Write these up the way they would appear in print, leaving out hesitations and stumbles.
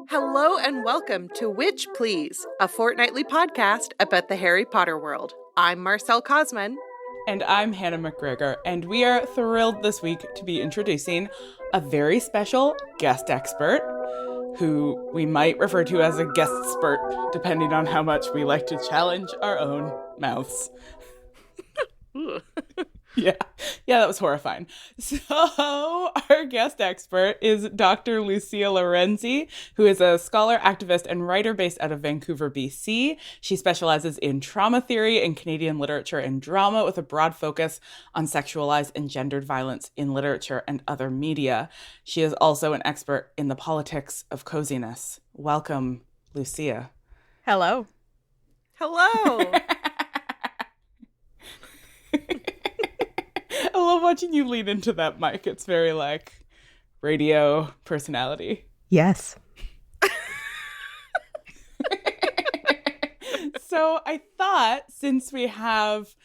Hello and welcome to Witch Please, a fortnightly podcast about the Harry Potter world. I'm Marcelle Cosman. And I'm Hannah McGregor, and we are thrilled this week to be introducing a very special guest expert, who we might refer to as a guest spurt, depending on how much we like to challenge our own mouths. Yeah, that was horrifying. So our guest expert is Dr. Lucia Lorenzi, who is a scholar, activist, and writer based out of Vancouver, BC. She specializes in trauma theory and Canadian literature and drama with a broad focus on sexualized and gendered violence in literature and other media. She is also an expert in the politics of coziness. Welcome, Lucia. Hello. Hello. I love watching you lean into that mic. It's very like radio personality. Yes. So I thought, since we have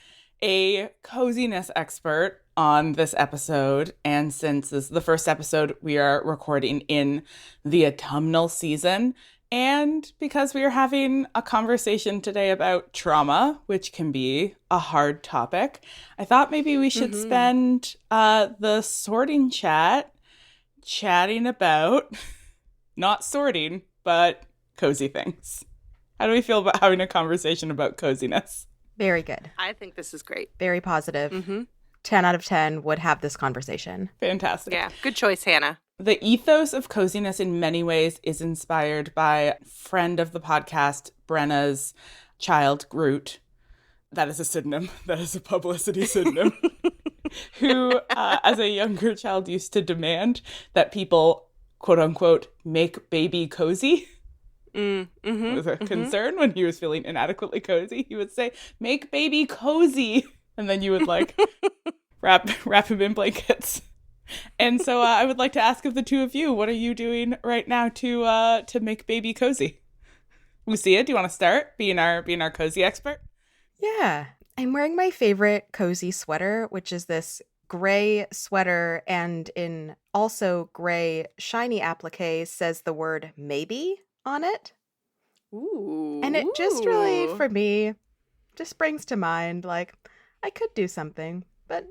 a coziness expert on this episode, and since this is the first episode we are recording in the autumnal season, and because we are having a conversation today about trauma, which can be a hard topic, I thought maybe we should spend the sorting chatting about, not sorting, but cozy things. How do we feel about having a conversation about coziness? Very good. I think this is great. Very positive. 10 out of 10 would have this conversation. Fantastic. Yeah, good choice, Hannah. The ethos of coziness in many ways is inspired by friend of the podcast, Brenna's child, Groot. That is a pseudonym. That is a publicity pseudonym. Who, as a younger child, used to demand that people, quote unquote, make baby cozy. It was a concern when he was feeling inadequately cozy. He would say, make baby cozy. And then you would like wrap him in blankets. And so I would like to ask of the two of you, what are you doing right now to make baby cozy? Lucia, do you want to start being our cozy expert? Yeah. I'm wearing my favorite cozy sweater, which is this gray sweater, and in also gray shiny applique says the word maybe on it. Ooh. And it just really, for me, just brings to mind, like, I could do something, but,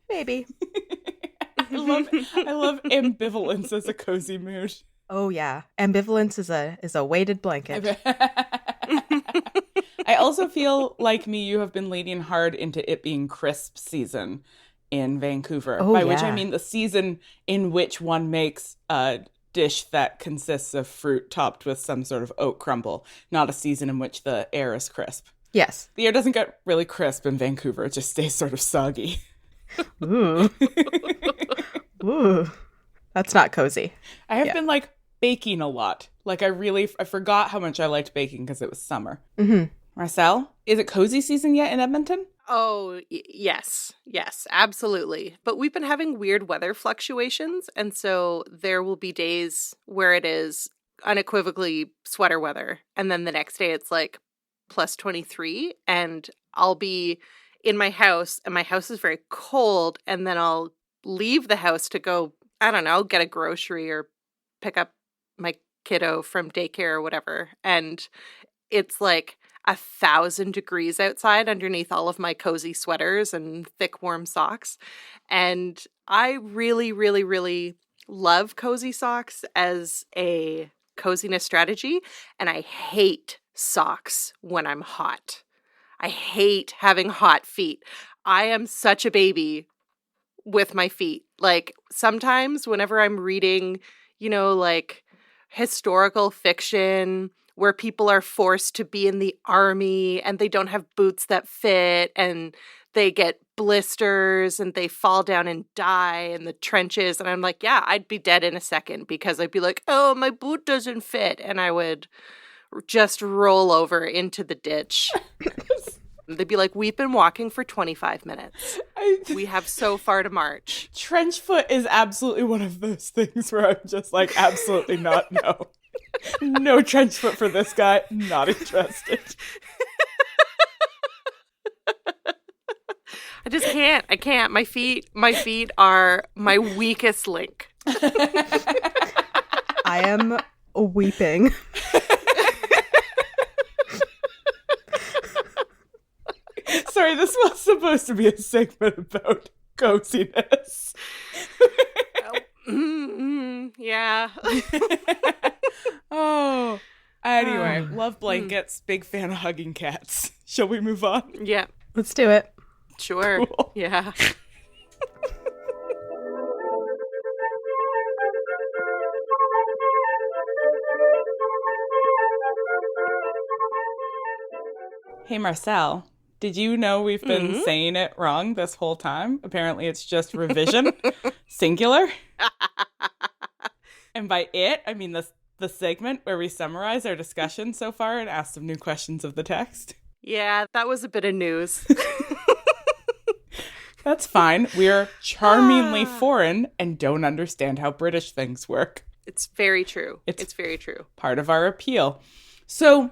maybe. I love ambivalence as a cozy mood. Oh yeah, ambivalence is a weighted blanket. I also feel like me, you have been leaning hard into it being crisp season in Vancouver, which I mean the season in which one makes a dish that consists of fruit topped with some sort of oat crumble, not a season in which the air is crisp. Yes. The air doesn't get really crisp in Vancouver, it just stays sort of soggy. Ooh. Ooh. That's not cozy. I have been like baking a lot. Like I forgot how much I liked baking because it was summer. Marcelle, is it cozy season yet in Edmonton? Oh, yes, absolutely. But we've been having weird weather fluctuations. And so there will be days where it is unequivocally sweater weather. And then the next day it's like plus 23. And I'll be in my house and my house is very cold. And then I'll leave the house to go, I don't know, get a grocery or pick up my kiddo from daycare or whatever. And it's like 1,000 degrees outside underneath all of my cozy sweaters and thick, warm socks. And I really, really, really love cozy socks as a coziness strategy. And I hate socks when I'm hot. I hate having hot feet. I am such a baby with my feet. Like sometimes whenever I'm reading, like historical fiction where people are forced to be in the army and they don't have boots that fit and they get blisters and they fall down and die in the trenches. And I'm like, yeah, I'd be dead in a second because I'd be like, oh, my boot doesn't fit. And I would just roll over into the ditch. They'd be like, we've been walking for 25 minutes. We have so far to march. Trench foot is absolutely one of those things where I'm just like, absolutely not, no. No trench foot for this guy. Not interested. I just can't. I can't. My feet are my weakest link. I am weeping. Sorry, this was supposed to be a segment about coziness. Yeah. Oh. Anyway, love blankets, big fan of hugging cats. Shall we move on? Yeah. Let's do it. Sure. Cool. Yeah. Hey, Marcel, did you know we've been saying it wrong this whole time? Apparently it's just revision, singular. And by it, I mean the segment where we summarize our discussion so far and ask some new questions of the text. Yeah, that was a bit of news. That's fine. We're charmingly foreign and don't understand how British things work. It's very true. It's very true. Part of our appeal. So,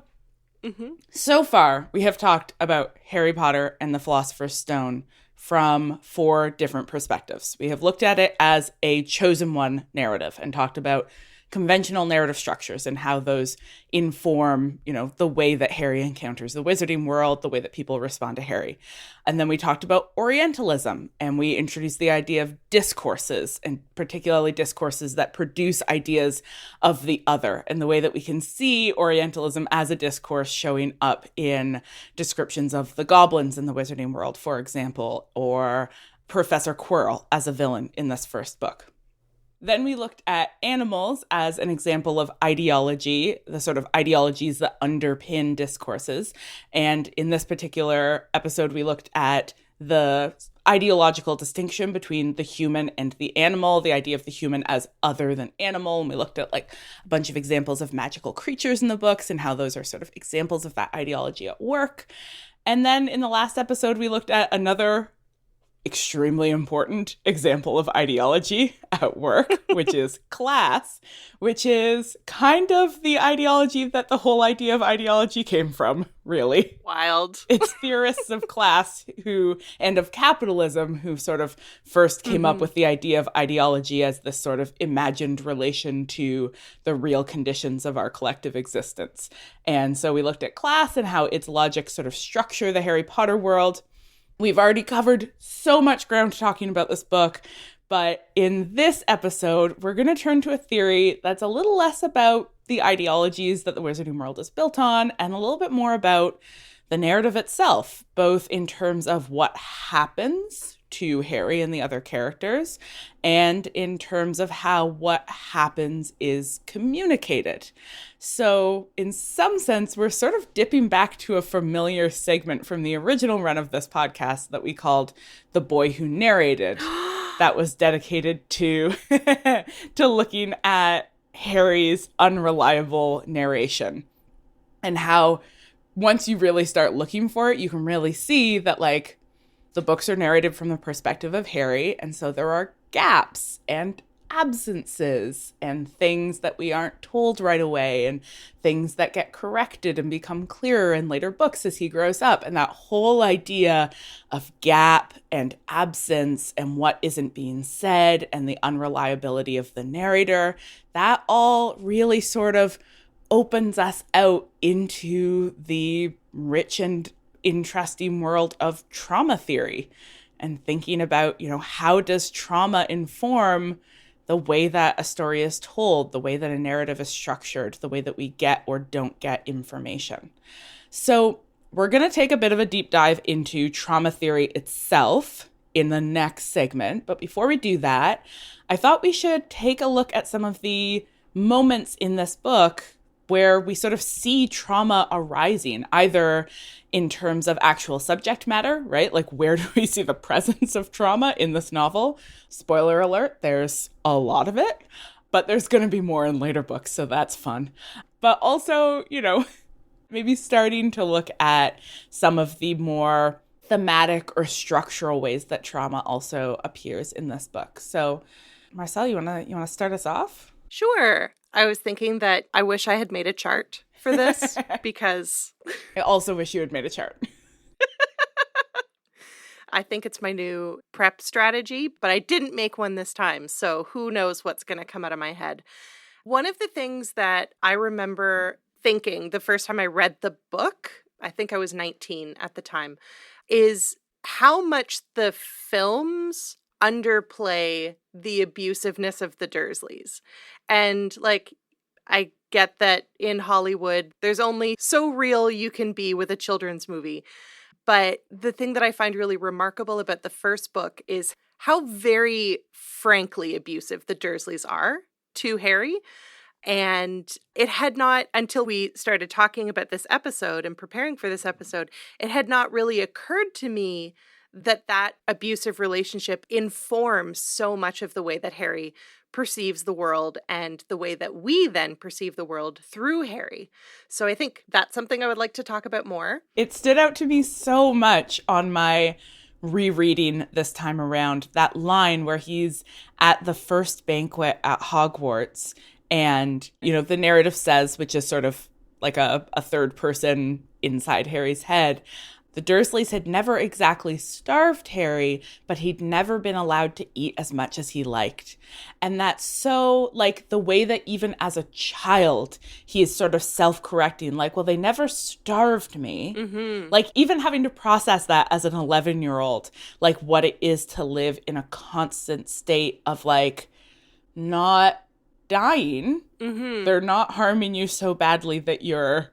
so far, we have talked about Harry Potter and the Philosopher's Stone from 4 different perspectives. We have looked at it as a chosen one narrative and talked about conventional narrative structures and how those inform, the way that Harry encounters the wizarding world, the way that people respond to Harry. And then we talked about Orientalism, and we introduced the idea of discourses, and particularly discourses that produce ideas of the other, and the way that we can see Orientalism as a discourse showing up in descriptions of the goblins in the wizarding world, for example, or Professor Quirrell as a villain in this first book. Then we looked at animals as an example of ideology, the sort of ideologies that underpin discourses. And in this particular episode, we looked at the ideological distinction between the human and the animal, the idea of the human as other than animal. And we looked at a bunch of examples of magical creatures in the books and how those are sort of examples of that ideology at work. And then in the last episode, we looked at another extremely important example of ideology at work, which is class, which is kind of the ideology that the whole idea of ideology came from, really. Wild. It's theorists of class and of capitalism who sort of first came up with the idea of ideology as this sort of imagined relation to the real conditions of our collective existence. And so we looked at class and how its logic sort of structure the Harry Potter world. We've already covered so much ground talking about this book, but in this episode, we're going to turn to a theory that's a little less about the ideologies that the wizarding world is built on and a little bit more about the narrative itself, both in terms of what happens to Harry and the other characters and in terms of how what happens is communicated. So in some sense, we're sort of dipping back to a familiar segment from the original run of this podcast that we called The Boy Who Narrated. That was dedicated to looking at Harry's unreliable narration and how once you really start looking for it, you can really see that the books are narrated from the perspective of Harry, and so there are gaps and absences and things that we aren't told right away and things that get corrected and become clearer in later books as he grows up. And that whole idea of gap and absence and what isn't being said and the unreliability of the narrator, that all really sort of opens us out into the rich and interesting world of trauma theory and thinking about, how does trauma inform the way that a story is told, the way that a narrative is structured, the way that we get or don't get information. So we're going to take a bit of a deep dive into trauma theory itself in the next segment. But before we do that, I thought we should take a look at some of the moments in this book where we sort of see trauma arising, either in terms of actual subject matter, right? Where do we see the presence of trauma in this novel? Spoiler alert, there's a lot of it, but there's going to be more in later books, so that's fun. But also, maybe starting to look at some of the more thematic or structural ways that trauma also appears in this book. So, Marcel, you wanna start us off? Sure. I was thinking that I wish I had made a chart for this because I also wish you had made a chart. I think it's my new prep strategy, but I didn't make one this time. So who knows what's going to come out of my head. One of the things that I remember thinking the first time I read the book, I think I was 19 at the time, is how much the films underplay the abusiveness of the Dursleys. And like, I get that in Hollywood, there's only so real you can be with a children's movie. But the thing that I find really remarkable about the first book is how very frankly abusive the Dursleys are to Harry. And it had not, until we started talking about this episode and preparing for this episode, it had not really occurred to me that that abusive relationship informs so much of the way that Harry perceives the world and the way that we then perceive the world through Harry. So I think that's something I would like to talk about more. It stood out to me so much on my rereading this time around, that line where he's at the first banquet at Hogwarts and, you know, the narrative says, which is sort of like a third person inside Harry's head, the Dursleys had never exactly starved Harry, but he'd never been allowed to eat as much as he liked. And that's so, like, the way that even as a child, he is sort of self-correcting, like, well, they never starved me. Mm-hmm. Like, even having to process that as an 11-year-old, like, what it is to live in a constant state of, like, not dying. Mm-hmm. They're not harming you so badly that you're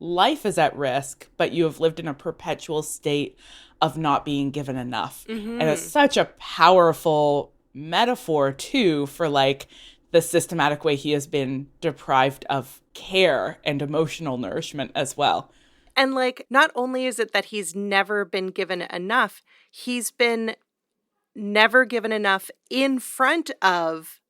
life is at risk, but you have lived in a perpetual state of not being given enough. Mm-hmm. And it's such a powerful metaphor, too, for like the systematic way he has been deprived of care and emotional nourishment as well. And like, not only is it that he's never been given enough, he's been never given enough in front of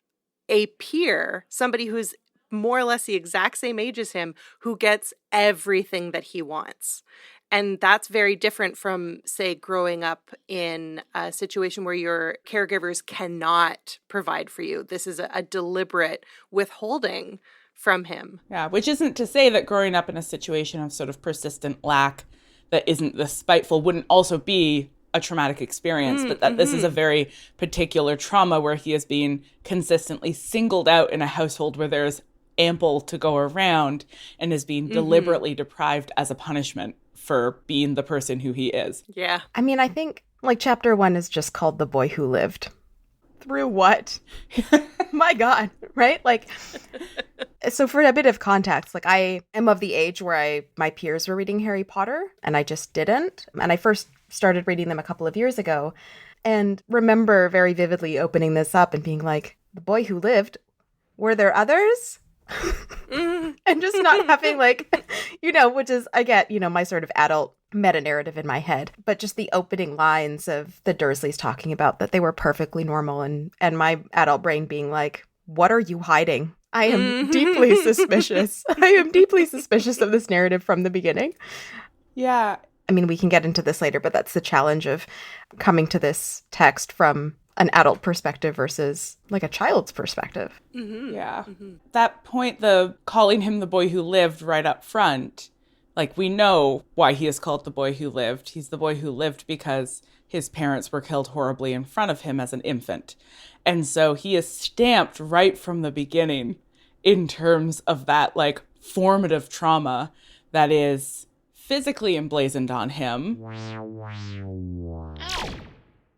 a peer, somebody who's more or less the exact same age as him, who gets everything that he wants. And that's very different from, say, growing up in a situation where your caregivers cannot provide for you. This is a deliberate withholding from him. Yeah, which isn't to say that growing up in a situation of sort of persistent lack that isn't this spiteful wouldn't also be a traumatic experience, but that this is a very particular trauma where he is being consistently singled out in a household where there's ample to go around and is being deliberately deprived as a punishment for being the person who he is. Yeah. I mean, I think like chapter 1 is just called The Boy Who Lived. Through what? My God, right? Like, so for a bit of context, like I am of the age where my peers were reading Harry Potter and I just didn't. And I first started reading them a couple of years ago and remember very vividly opening this up and being like, The Boy Who Lived, were there others? And just not having like, you know, which is, I get, you know, my sort of adult meta-narrative in my head, but just the opening lines of the Dursleys talking about that they were perfectly normal and my adult brain being like, what are you hiding? I am deeply suspicious. I am deeply suspicious of this narrative from the beginning. Yeah. I mean, we can get into this later, but that's the challenge of coming to this text from an adult perspective versus like a child's perspective. Mm-hmm. Yeah. Mm-hmm. That point, the calling him the boy who lived right up front, like we know why he is called the boy who lived. He's the boy who lived because his parents were killed horribly in front of him as an infant. And so he is stamped right from the beginning in terms of that like formative trauma that is physically emblazoned on him.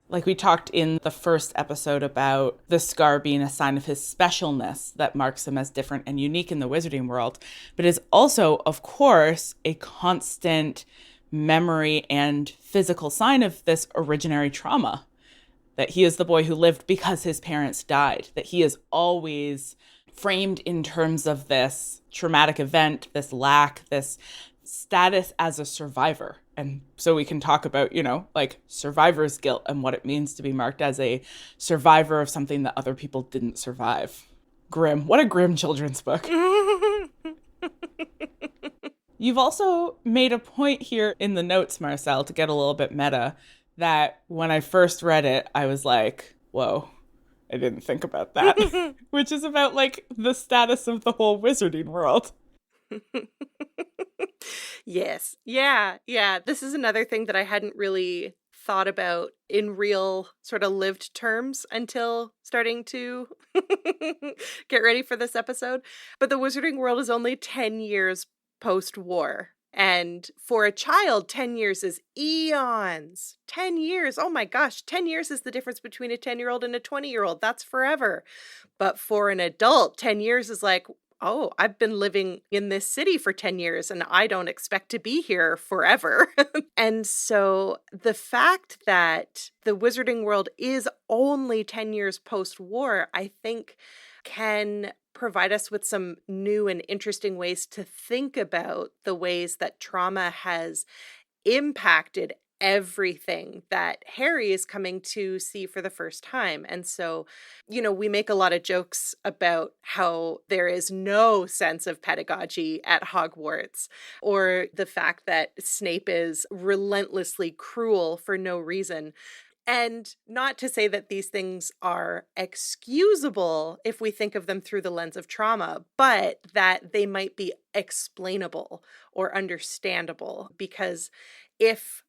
Like we talked in the first episode about the scar being a sign of his specialness that marks him as different and unique in the wizarding world, but is also, of course, a constant memory and physical sign of this originary trauma, that he is the boy who lived because his parents died, that he is always framed in terms of this traumatic event, this lack, this status as a survivor. And so we can talk about, you know, like survivor's guilt and what it means to be marked as a survivor of something that other people didn't survive. Grim. What a grim children's book. You've also made a point here in the notes, Marcel, to get a little bit meta, that when I first read it, I was like, whoa, I didn't think about that. Which is about like the status of the whole wizarding world. Yes. Yeah. This is another thing that I hadn't really thought about in real sort of lived terms until starting to get ready for this episode. But the Wizarding World is only 10 years post-war. And for a child, 10 years is eons. 10 years. Oh my gosh, 10 years is the difference between a 10-year-old and a 20-year-old. That's forever. But for an adult, 10 years is like, oh, I've been living in this city for 10 years and I don't expect to be here forever. And so the fact that the Wizarding World is only 10 years post-war, I think can provide us with some new and interesting ways to think about the ways that trauma has impacted everything that Harry is coming to see for the first time. And so, we make a lot of jokes about how there is no sense of pedagogy at Hogwarts, or the fact that Snape is relentlessly cruel for no reason. And not to say that these things are excusable if we think of them through the lens of trauma, but that they might be explainable or understandable. Because if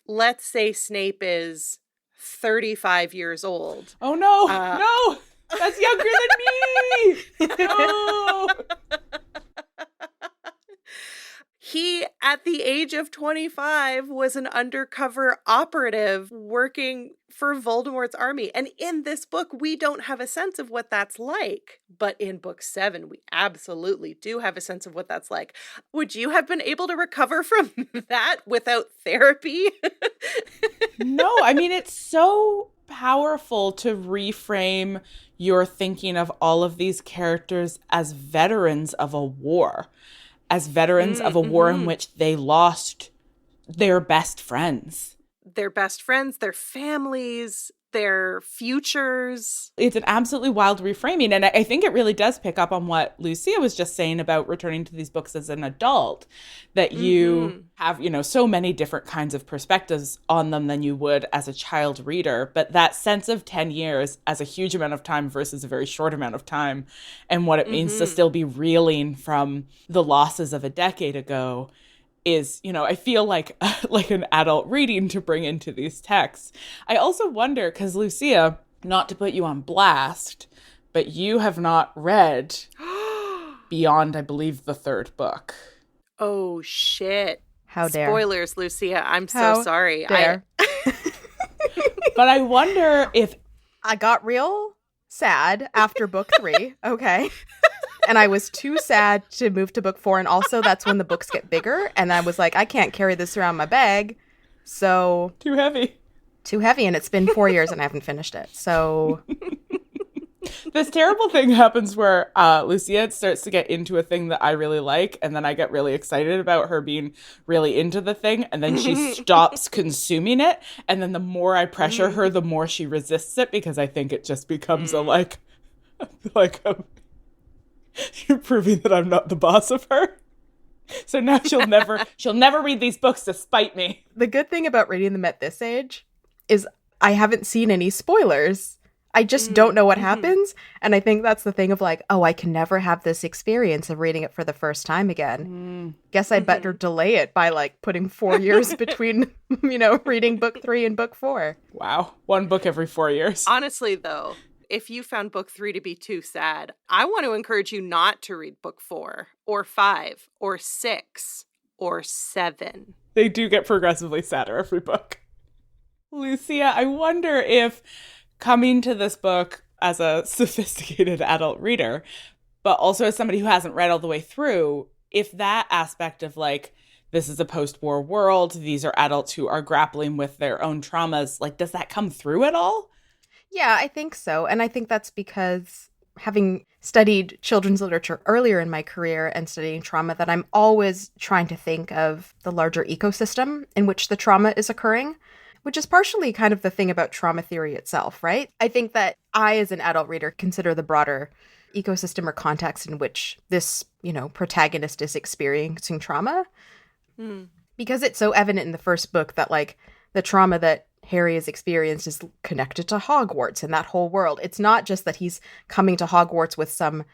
let's say Snape is 35 years old. Oh, no, no, that's younger than me. No. He, at the age of 25, was an undercover operative working for Voldemort's army. And in this book, we don't have a sense of what that's like. But in book 7, we absolutely do have a sense of what that's like. Would you have been able to recover from that without therapy? No, I mean, it's so powerful to reframe your thinking of all of these characters as veterans of a war. As veterans of a war in which they lost their best friends. Their best friends, their families, their futures. It's an absolutely wild reframing. And I think it really does pick up on what Lucia was just saying about returning to these books as an adult, that you have, so many different kinds of perspectives on them than you would as a child reader. But that sense of 10 years as a huge amount of time versus a very short amount of time, and what it means to still be reeling from the losses of a decade ago is, I feel like an adult reading to bring into these texts. I also wonder, because Lucia, not to put you on blast, but you have not read beyond, I believe, the 3rd book. Oh, shit. How dare. Spoilers, Lucia. I'm so sorry. Dare. But I wonder if... I got real sad after book 3, okay? And I was too sad to move to book 4. And also, that's when the books get bigger. And I was like, I can't carry this around my bag. So... Too heavy. And it's been 4 years and I haven't finished it. So... This terrible thing happens where Lucia starts to get into a thing that I really like. And then I get really excited about her being really into the thing. And then she stops consuming it. And then the more I pressure her, the more she resists it. Because I think it just becomes you're proving that I'm not the boss of her. So now she'll never read these books to spite me. The good thing about reading them at this age is I haven't seen any spoilers. I just don't know what happens. And I think that's the thing of I can never have this experience of reading it for the first time again. Guess I'd better delay it by putting 4 years between, reading book 3 and book 4. Wow. 1 book every 4 years. Honestly, though, if you found book 3 to be too sad, I want to encourage you not to read book 4 or 5 or 6 or 7. They do get progressively sadder every book. Lucia, I wonder if coming to this book as a sophisticated adult reader, but also as somebody who hasn't read all the way through, if that aspect of this is a post-war world, these are adults who are grappling with their own traumas, does that come through at all? Yeah, I think so. And I think that's because having studied children's literature earlier in my career and studying trauma, that I'm always trying to think of the larger ecosystem in which the trauma is occurring, which is partially kind of the thing about trauma theory itself, right? I think that I, as an adult reader, consider the broader ecosystem or context in which this, protagonist is experiencing trauma. Because it's so evident in the first book that, the trauma that Harry has experienced is connected to Hogwarts and that whole world. It's not just that he's coming to Hogwarts with some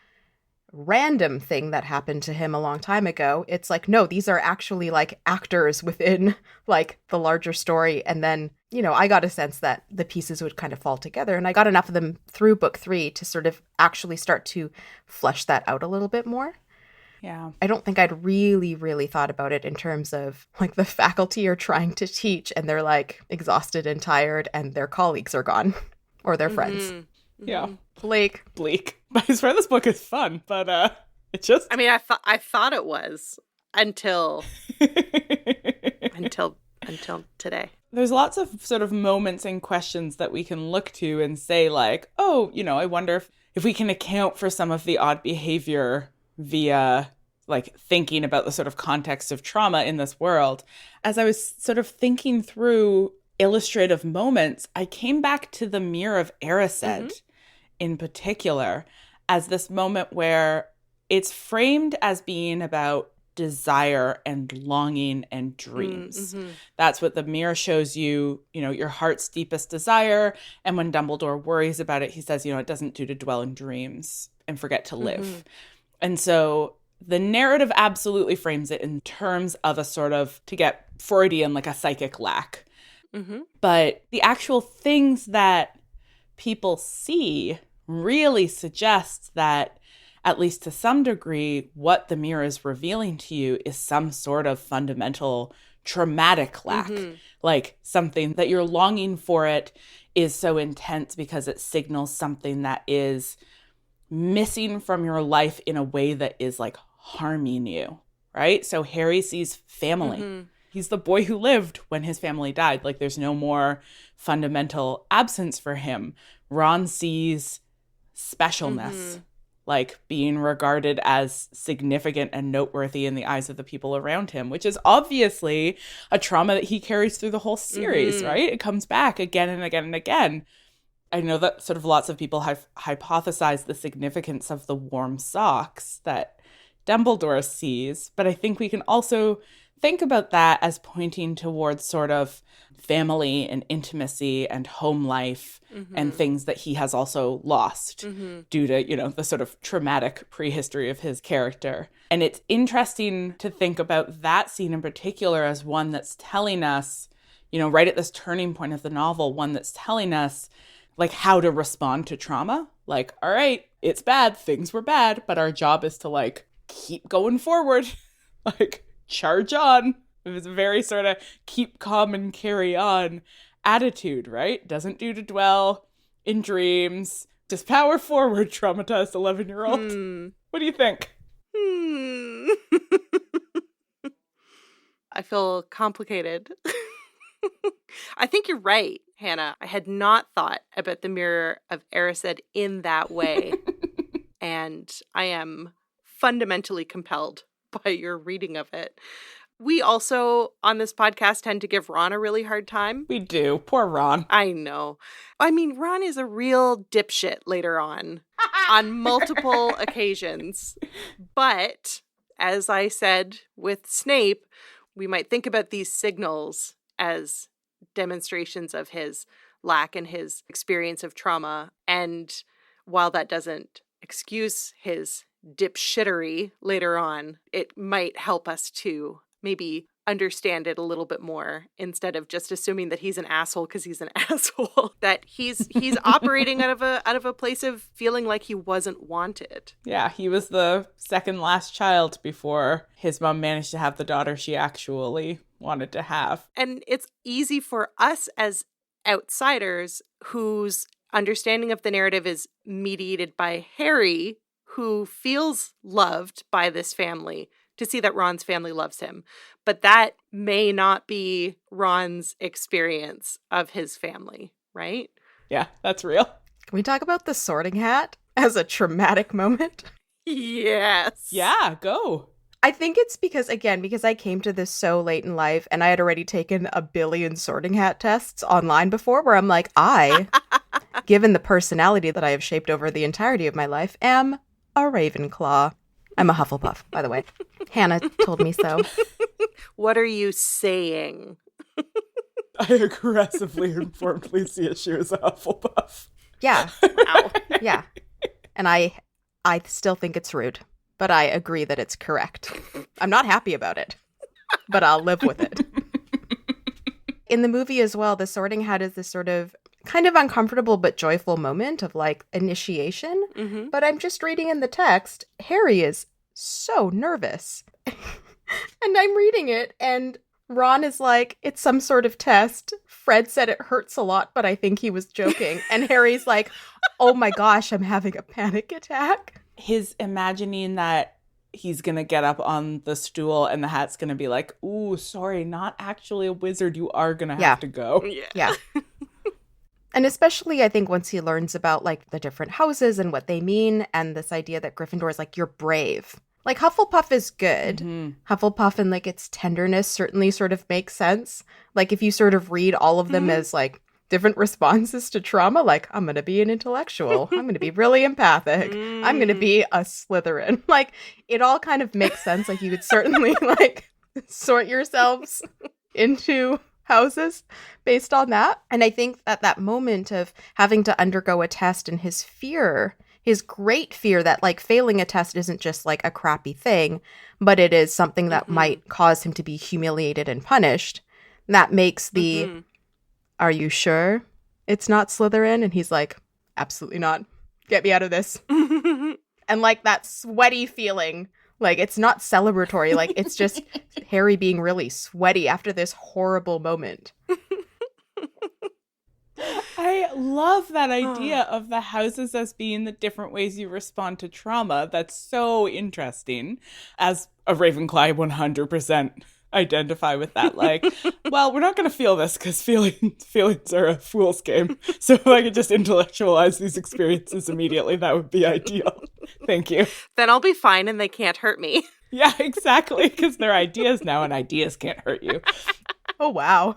random thing that happened to him a long time ago. It's like, no, these are actually like actors within like the larger story. And then, you know, I got a sense that the pieces would kind of fall together. And I got enough of them through book 3 to sort of actually start to flesh that out a little bit more. Yeah. I don't think I'd really thought about it in terms of like the faculty are trying to teach and they're like exhausted and tired and their colleagues are gone or their friends. Yeah. Bleak. I swear this book is fun, but it just... I mean, I thought it was until until today. There's lots of sort of moments and questions that we can look to and say like, oh, you know, I wonder if we can account for some of the odd behavior via like thinking about the sort of context of trauma in this world. As I was sort of thinking through illustrative moments, I came back to the Mirror of Erised in particular as this moment where it's framed as being about desire and longing and dreams. That's what the mirror shows you, you know, your heart's deepest desire. And when Dumbledore worries about it, he says, you know, it doesn't do to dwell in dreams and forget to live. And so the narrative absolutely frames it in terms of a sort of, to get Freudian, like a psychic lack. But the actual things that people see really suggests that, at least to some degree, what the mirror is revealing to you is some sort of fundamental traumatic lack. Like something that you're longing for it is so intense because it signals something that is missing from your life in a way that is like harming you, right? So Harry sees family. He's the boy who lived when his family died. Like there's no more fundamental absence for him. Ron sees specialness, like being regarded as significant and noteworthy in the eyes of the people around him, which is obviously a trauma that he carries through the whole series, right? It comes back again and again and again. I know that sort of lots of people have hypothesized the significance of the warm socks that Dumbledore sees, but I think we can also think about that as pointing towards sort of family and intimacy and home life and things that he has also lost due to, you know, the sort of traumatic prehistory of his character. And it's interesting to think about that scene in particular as one that's telling us, you know, right at this turning point of the novel, one that's telling us like how to respond to trauma. Like, all right, it's bad, things were bad, but our job is to like keep going forward, like charge on. It was a very sort of keep calm and carry on attitude, right? Doesn't do to dwell in dreams. Just power forward, traumatized 11-year-old. What do you think? I feel complicated. I think you're right, Hannah. I had not thought about the Mirror of Erised in that way. And I am fundamentally compelled by your reading of it. We also, on this podcast, tend to give Ron a really hard time. We do. Poor Ron. I know. I mean, Ron is a real dipshit later on multiple occasions. But, as I said with Snape, we might think about these signals as demonstrations of his lack and his experience of trauma. And while that doesn't excuse his dipshittery later on, it might help us to maybe understand it a little bit more instead of just assuming that he's an asshole because he's an asshole. That he's operating out of a place of feeling like he wasn't wanted. Yeah, he was the second last child before his mom managed to have the daughter she actually wanted to have. And it's easy for us as outsiders whose understanding of the narrative is mediated by Harry, who feels loved by this family, to see that Ron's family loves him. But that may not be Ron's experience of his family, right? Yeah, that's real. Can we talk about the Sorting Hat as a traumatic moment? Yes. Yeah, go. I think it's because I came to this so late in life and I had already taken a billion Sorting Hat tests online before where I'm like, given the personality that I have shaped over the entirety of my life, am a Ravenclaw. I'm a Hufflepuff, by the way. Hannah told me so. What are you saying? I aggressively informed Lucia she was a Hufflepuff. Yeah. Wow. Yeah. And I I still think it's rude, but I agree that it's correct. I'm not happy about it, but I'll live with it. In the movie as well, the Sorting Hat is this sort of kind of uncomfortable but joyful moment of like initiation. Mm-hmm. But I'm just reading in the text, Harry is so nervous. And I'm reading it, and Ron is like, it's some sort of test. Fred said it hurts a lot, but I think he was joking. And Harry's like, oh my gosh, I'm having a panic attack. His imagining that he's going to get up on the stool and the hat's going to be like, ooh, sorry, not actually a wizard. You are going to have to go. Yeah. And especially, I think, once he learns about, like, the different houses and what they mean, and this idea that Gryffindor is like, you're brave. Like, Hufflepuff is good. Mm-hmm. Hufflepuff and, like, its tenderness certainly sort of makes sense. Like, if you sort of read all of them as, like, different responses to trauma, like, I'm going to be an intellectual. I'm going to be really empathic. I'm going to be a Slytherin. Like, it all kind of makes sense. Like, you could certainly, like, sort yourselves into houses based on that. And I think that that moment of having to undergo a test and his fear, his great fear that like failing a test isn't just like a crappy thing, but it is something that might cause him to be humiliated and punished. That makes the, are you sure it's not Slytherin? And he's like, absolutely not. Get me out of this. And like that sweaty feeling, like it's not celebratory, like it's just Harry being really sweaty after this horrible moment. I love that idea of the houses as being the different ways you respond to trauma. That's so interesting. As a Ravenclaw, I 100% identify with that. Like, well, we're not going to feel this because feelings are a fool's game. So if I could just intellectualize these experiences immediately, that would be ideal. Thank you. Then I'll be fine and they can't hurt me. Yeah, exactly. Because they're ideas now and ideas can't hurt you. Oh, wow.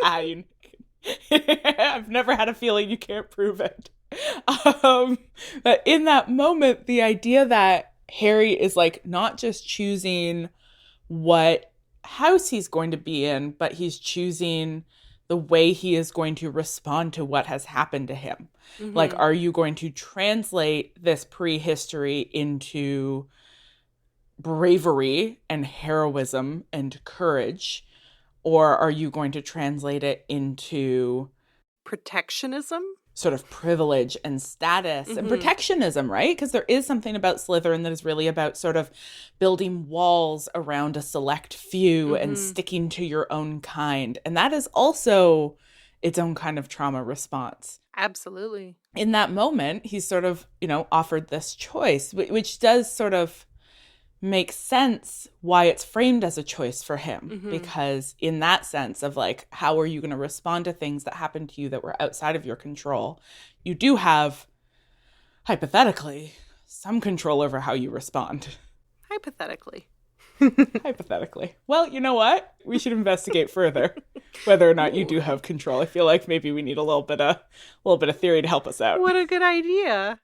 I've never had a feeling you can't prove it. But in that moment, the idea that Harry is like not just choosing what house he's going to be in, but he's choosing the way he is going to respond to what has happened to him. Like, are you going to translate this prehistory into bravery and heroism and courage? Or are you going to translate it into protectionism? Sort of privilege and status and protectionism, right? Because there is something about Slytherin that is really about sort of building walls around a select few and sticking to your own kind. And that is also its own kind of trauma response. Absolutely. In that moment, he's sort of, offered this choice, which does sort of make sense why it's framed as a choice for him. Because in that sense of like, how are you going to respond to things that happen to you that were outside of your control? You do have, hypothetically, some control over how you respond. Hypothetically. Hypothetically. Well, you know what? We should investigate further whether or not you do have control. I feel like maybe we need a little bit of theory to help us out. What a good idea.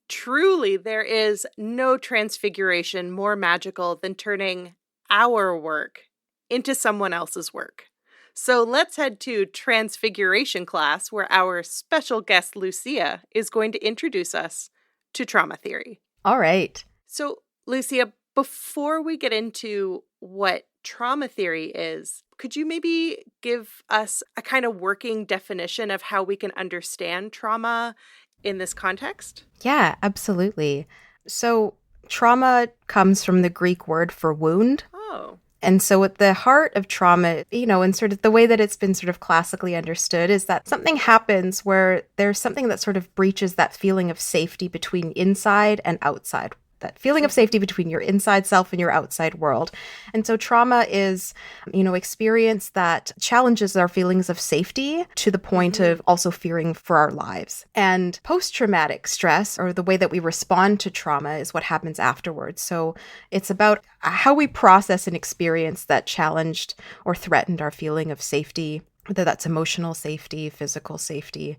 Truly, there is no transfiguration more magical than turning our work into someone else's work. So let's head to Transfiguration class, where our special guest, Lucia, is going to introduce us to trauma theory. All right. So, Lucia, before we get into what trauma theory is, could you maybe give us a kind of working definition of how we can understand trauma in this context? Yeah, absolutely. So trauma comes from the Greek word for wound. Oh. And so at the heart of trauma, and sort of the way that it's been sort of classically understood is that something happens where there's something that sort of breaches that feeling of safety between inside and outside. That feeling of safety between your inside self and your outside world. And so trauma is, experience that challenges our feelings of safety to the point of also fearing for our lives. And post-traumatic stress, or the way that we respond to trauma, is what happens afterwards. So it's about how we process an experience that challenged or threatened our feeling of safety, whether that's emotional safety, physical safety.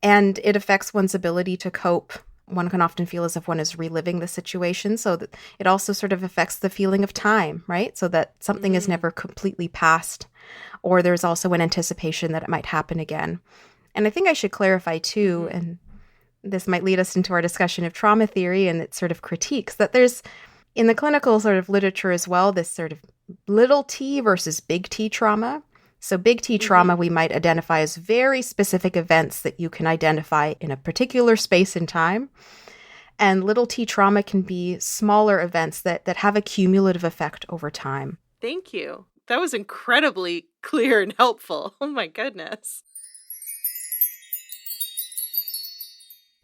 And it affects one's ability to cope one can often feel as if one is reliving the situation. So that it also sort of affects the feeling of time, right? So that something is never completely past, or there's also an anticipation that it might happen again. And I think I should clarify too, and this might lead us into our discussion of trauma theory and its sort of critiques, that there's, in the clinical sort of literature as well, this sort of little t versus big T trauma. So big T trauma we might identify as very specific events that you can identify in a particular space and time. And little t trauma can be smaller events that have a cumulative effect over time. Thank you. That was incredibly clear and helpful. Oh my goodness.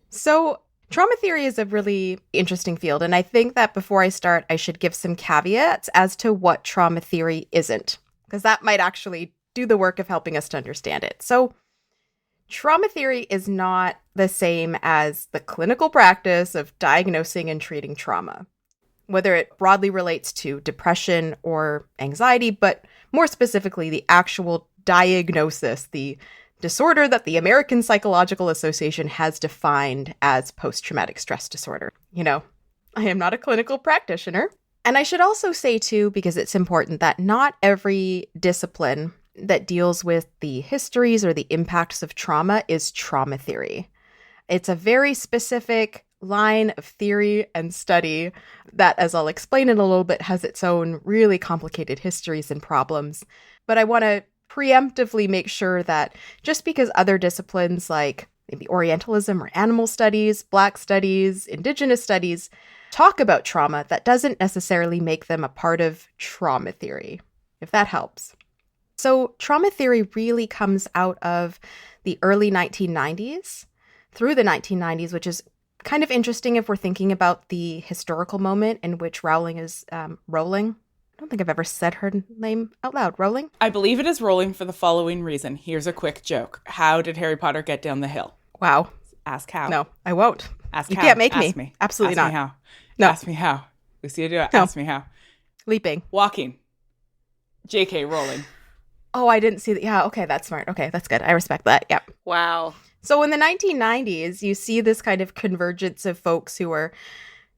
So trauma theory is a really interesting field. And I think that before I start, I should give some caveats as to what trauma theory isn't, because that might actually do the work of helping us to understand it. So trauma theory is not the same as the clinical practice of diagnosing and treating trauma, whether it broadly relates to depression or anxiety, but more specifically, the actual diagnosis, the disorder that the American Psychological Association has defined as post-traumatic stress disorder. You know, I am not a clinical practitioner. And I should also say, too, because it's important, that not every discipline that deals with the histories or the impacts of trauma is trauma theory. It's a very specific line of theory and study that, as I'll explain in a little bit, has its own really complicated histories and problems. But I want to preemptively make sure that just because other disciplines like maybe Orientalism or animal studies, Black studies, Indigenous studies talk about trauma, that doesn't necessarily make them a part of trauma theory, if that helps. So trauma theory really comes out of the early 1990s through the 1990s, which is kind of interesting if we're thinking about the historical moment in which Rowling is Rowling. I don't think I've ever said her name out loud. Rowling? I believe it is Rowling for the following reason. Here's a quick joke. How did Harry Potter get down the hill? Wow. Ask how. No, I won't. Ask you how. can't make Ask me. me. Absolutely Ask not. Me how. No. Ask me how. Lucia, do it. No. Ask me how. Leaping. Walking. J.K. Rowling. Oh, I didn't see that. Yeah, okay, that's smart. Okay, that's good. I respect that. Yep. Wow. So in the 1990s, you see this kind of convergence of folks who are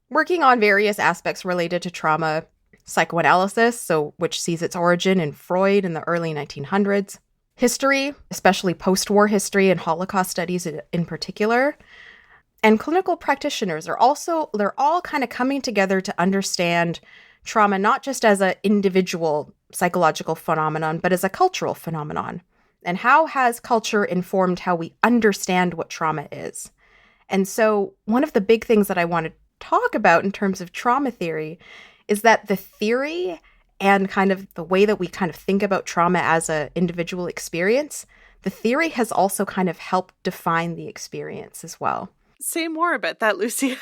working on various aspects related to trauma, psychoanalysis, so which sees its origin in Freud in the early 1900s, history, especially post-war history and Holocaust studies in particular, and clinical practitioners they're all kind of coming together to understand trauma not just as an individual psychological phenomenon, but as a cultural phenomenon. And how has culture informed how we understand what trauma is? And so one of the big things that I want to talk about in terms of trauma theory is that the theory and kind of the way that we kind of think about trauma as an individual experience, the theory has also kind of helped define the experience as well. Say more about that, Lucy.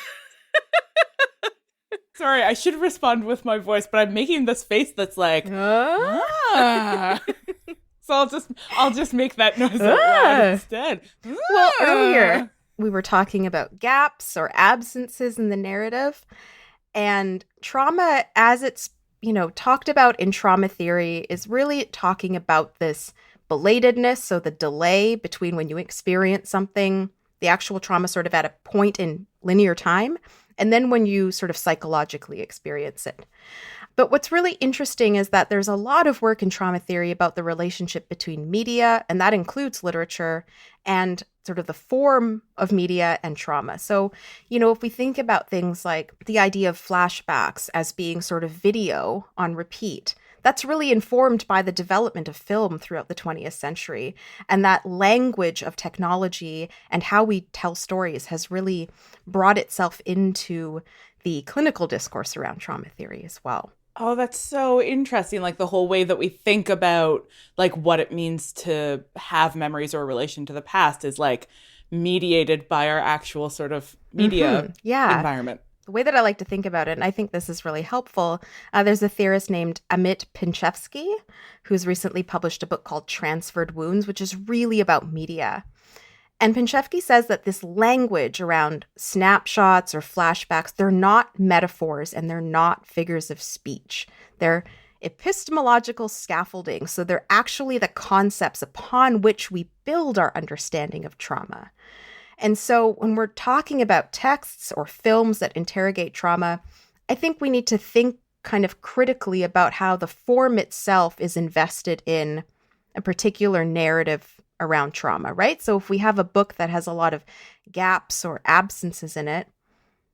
Sorry, I should respond with my voice, but I'm making this face that's like, ah. So I'll just make that noise out loud instead. Well, earlier we were talking about gaps or absences in the narrative, and trauma, as it's talked about in trauma theory, is really talking about this belatedness, so the delay between when you experience something, the actual trauma sort of at a point in linear time, and then when you sort of psychologically experience it. But what's really interesting is that there's a lot of work in trauma theory about the relationship between media, and that includes literature, and sort of the form of media and trauma. So, if we think about things like the idea of flashbacks as being sort of video on repeat, that's really informed by the development of film throughout the 20th century. And that language of technology and how we tell stories has really brought itself into the clinical discourse around trauma theory as well. Oh, that's so interesting. Like the whole way that we think about like what it means to have memories or a relation to the past is like mediated by our actual sort of media environment. The way that I like to think about it, and I think this is really helpful, there's a theorist named Ep.5, who's recently published a book called Transferred Wounds, which is really about media. And Pinchevsky says that this language around snapshots or flashbacks, they're not metaphors and they're not figures of speech. They're epistemological scaffolding. So they're actually the concepts upon which we build our understanding of trauma. And so when we're talking about texts or films that interrogate trauma, I think we need to think kind of critically about how the form itself is invested in a particular narrative around trauma, right? So if we have a book that has a lot of gaps or absences in it,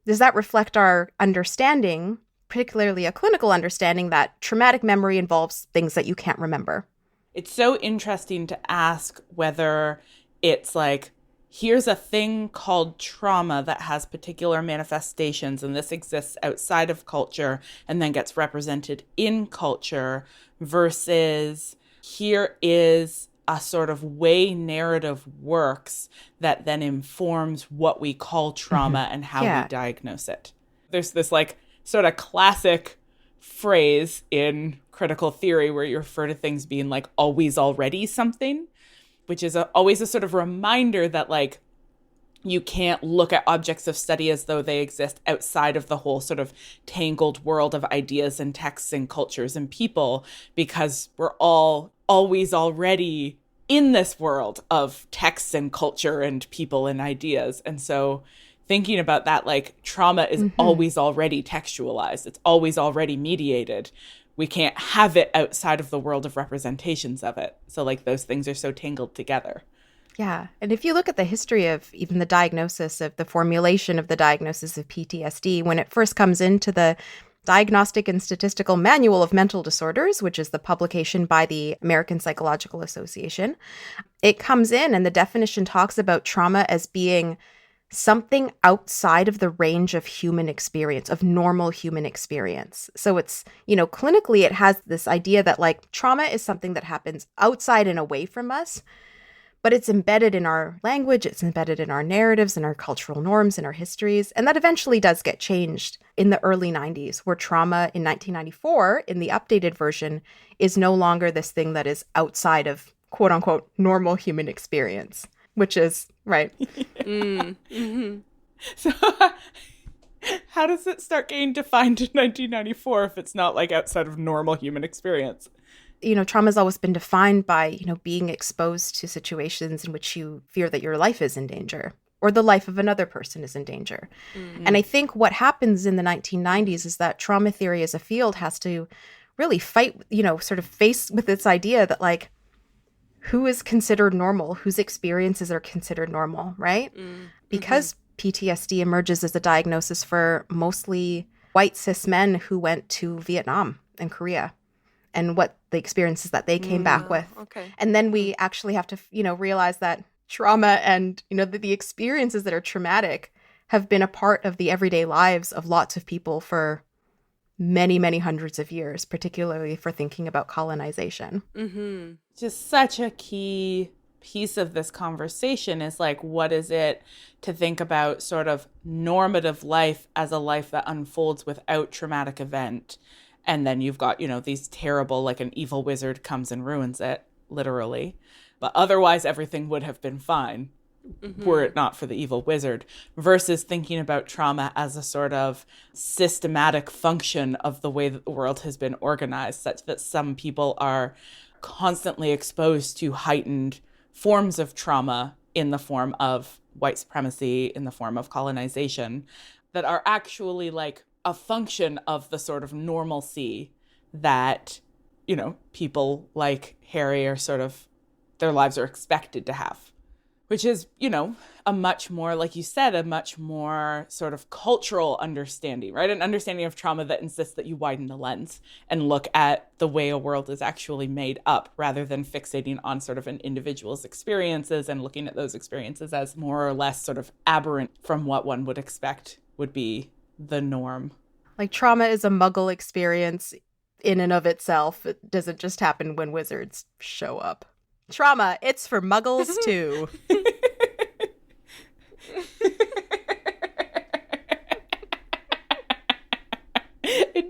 does that reflect our understanding, particularly a clinical understanding, that traumatic memory involves things that you can't remember? It's so interesting to ask whether it's like, here's a thing called trauma that has particular manifestations, and this exists outside of culture and then gets represented in culture, versus here is a sort of way narrative works that then informs what we call trauma and how we diagnose it. There's this like sort of classic phrase in critical theory where you refer to things being like always already something, which is always a sort of reminder that like you can't look at objects of study as though they exist outside of the whole sort of tangled world of ideas and texts and cultures and people, because we're all always already in this world of texts and culture and people and ideas. And so thinking about that, like trauma is always already textualized. It's always already mediated. We can't have it outside of the world of representations of it. So like those things are so tangled together. Yeah. And if you look at the history of even the diagnosis of the formulation of the diagnosis of PTSD, when it first comes into the Diagnostic and Statistical Manual of Mental Disorders, which is the publication by the American Psychological Association, it comes in and the definition talks about trauma as being something outside of the range of human experience, of normal human experience. So it's, clinically, it has this idea that like trauma is something that happens outside and away from us, but it's embedded in our language, it's embedded in our narratives, in our cultural norms, in our histories. And that eventually does get changed in the early 90s, where trauma in 1994, in the updated version, is no longer this thing that is outside of quote unquote normal human experience, which is, right. So how does it start getting defined in 1994 if it's not like outside of normal human experience? Trauma has always been defined by, being exposed to situations in which you fear that your life is in danger or the life of another person is in danger. And I think what happens in the 1990s is that trauma theory as a field has to really fight, sort of face with this idea that like, who is considered normal, whose experiences are considered normal, right? Because PTSD emerges as a diagnosis for mostly white cis men who went to Vietnam and Korea, and what the experiences that they came back with. Okay. And then we actually have to, realize that trauma and, the experiences that are traumatic have been a part of the everyday lives of lots of people for many, many hundreds of years, particularly for thinking about colonization. Just such a key piece of this conversation is like, what is it to think about sort of normative life as a life that unfolds without traumatic event? And then you've got, these terrible, like an evil wizard comes and ruins it, literally. But otherwise, everything would have been fine were it not for the evil wizard, versus thinking about trauma as a sort of systematic function of the way that the world has been organized, such that some people are constantly exposed to heightened forms of trauma in the form of white supremacy, in the form of colonization, that are actually like a function of the sort of normalcy that, people like Harry are sort of, their lives are expected to have, which is, a much more, like you said, a much more sort of cultural understanding, right? An understanding of trauma that insists that you widen the lens and look at the way a world is actually made up, rather than fixating on sort of an individual's experiences and looking at those experiences as more or less sort of aberrant from what one would expect would be the norm. Like trauma is a muggle experience in and of itself. It doesn't just happen when wizards show up. Trauma, it's for muggles too.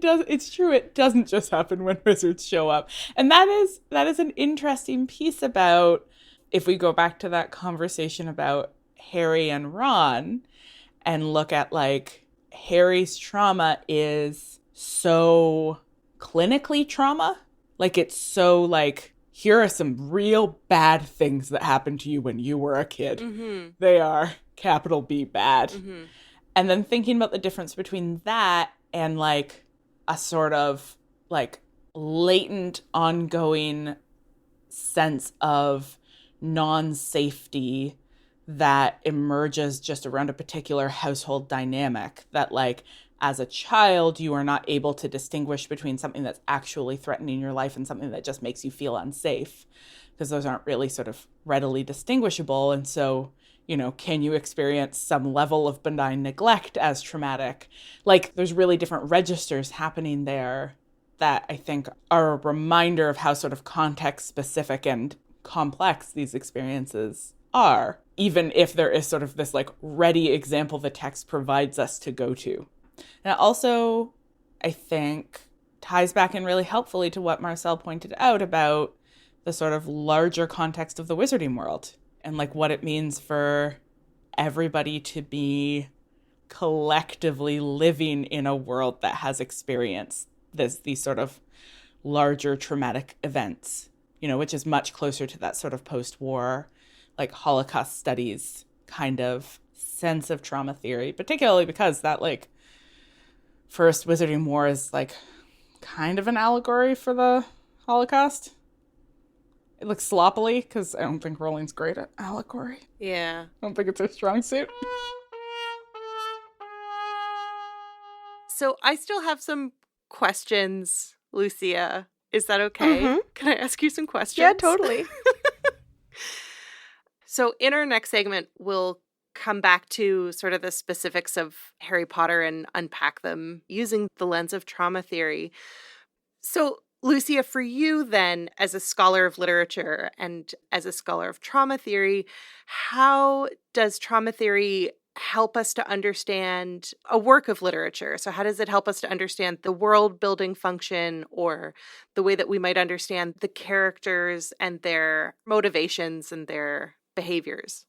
It's true, it doesn't just happen when wizards show up. And that is an interesting piece about, if we go back to that conversation about Harry and Ron and look at like Harry's trauma is so clinically trauma. Like it's so like, here are some real bad things that happened to you when you were a kid. They are capital B bad. Mm-hmm. And then thinking about the difference between that and like a sort of like latent ongoing sense of non-safety that emerges just around a particular household dynamic, that like as a child you are not able to distinguish between something that's actually threatening your life and something that just makes you feel unsafe, because those aren't really sort of readily distinguishable. And so, you know, can you experience some level of benign neglect as traumatic? Like there's really different registers happening there that I think are a reminder of how sort of context specific and complex these experiences are, even if there is sort of this like ready example the text provides us to go to. And it also, I think, ties back in really helpfully to what Marcel pointed out about the sort of larger context of the wizarding world and like what it means for everybody to be collectively living in a world that has experienced these sort of larger traumatic events, you know, which is much closer to that sort of post-war, like Holocaust studies kind of sense of trauma theory, particularly because that like first Wizarding War is like kind of an allegory for the Holocaust. It looks sloppily because I don't think Rowling's great at allegory. Yeah. I don't think it's her strong suit. So I still have some questions, Lucia. Is that okay? Mm-hmm. Can I ask you some questions? Yeah, totally. So in our next segment, we'll come back to sort of the specifics of Harry Potter and unpack them using the lens of trauma theory. So, Lucia, for you then, as a scholar of literature and as a scholar of trauma theory, how does trauma theory help us to understand a work of literature? So how does it help us to understand the world building function, or the way that we might understand the characters and their motivations and their behaviors?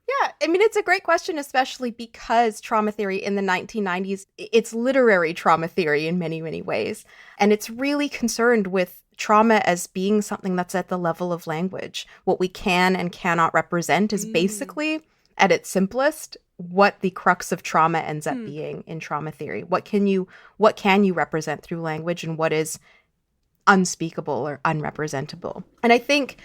Yeah, I mean, it's a great question, especially because trauma theory in the 1990s, it's literary trauma theory in many, many ways. And it's really concerned with trauma as being something that's at the level of language. What we can and cannot represent is basically, at its simplest, what the crux of trauma ends up being in trauma theory. What can you represent through language, and what is unspeakable or unrepresentable? And I think,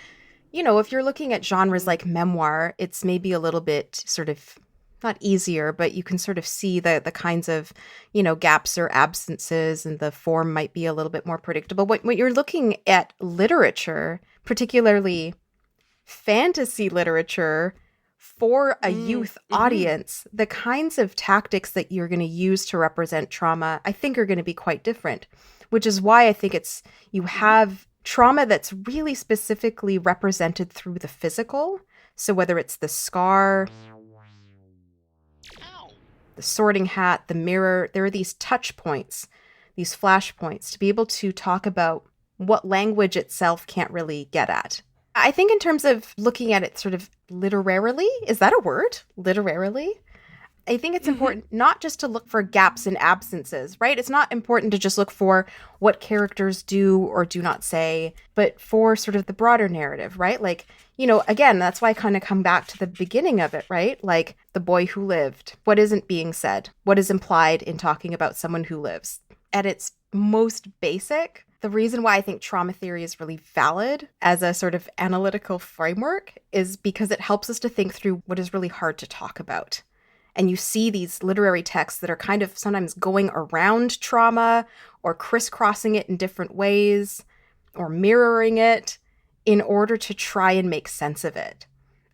you know, if you're looking at genres like memoir, it's maybe a little bit sort of not easier, but you can sort of see the kinds of, you know, gaps or absences, and the form might be a little bit more predictable. When you're looking at literature, particularly fantasy literature for a youth audience, the kinds of tactics that you're going to use to represent trauma, I think, are going to be quite different, which is why I think you have trauma that's really specifically represented through the physical. So whether it's the scar, the sorting hat, the mirror, there are these touch points, these flash points, to be able to talk about what language itself can't really get at. I think in terms of looking at it sort of literarily, is that a word? Literarily? I think it's important not just to look for gaps and absences, right? It's not important to just look for what characters do or do not say, but for sort of the broader narrative, right? Like, you know, again, that's why I kind of come back to the beginning of it, right? Like the boy who lived. What isn't being said? What is implied in talking about someone who lives? At its most basic, the reason why I think trauma theory is really valid as a sort of analytical framework is because it helps us to think through what is really hard to talk about. And you see these literary texts that are kind of sometimes going around trauma or crisscrossing it in different ways or mirroring it in order to try and make sense of it.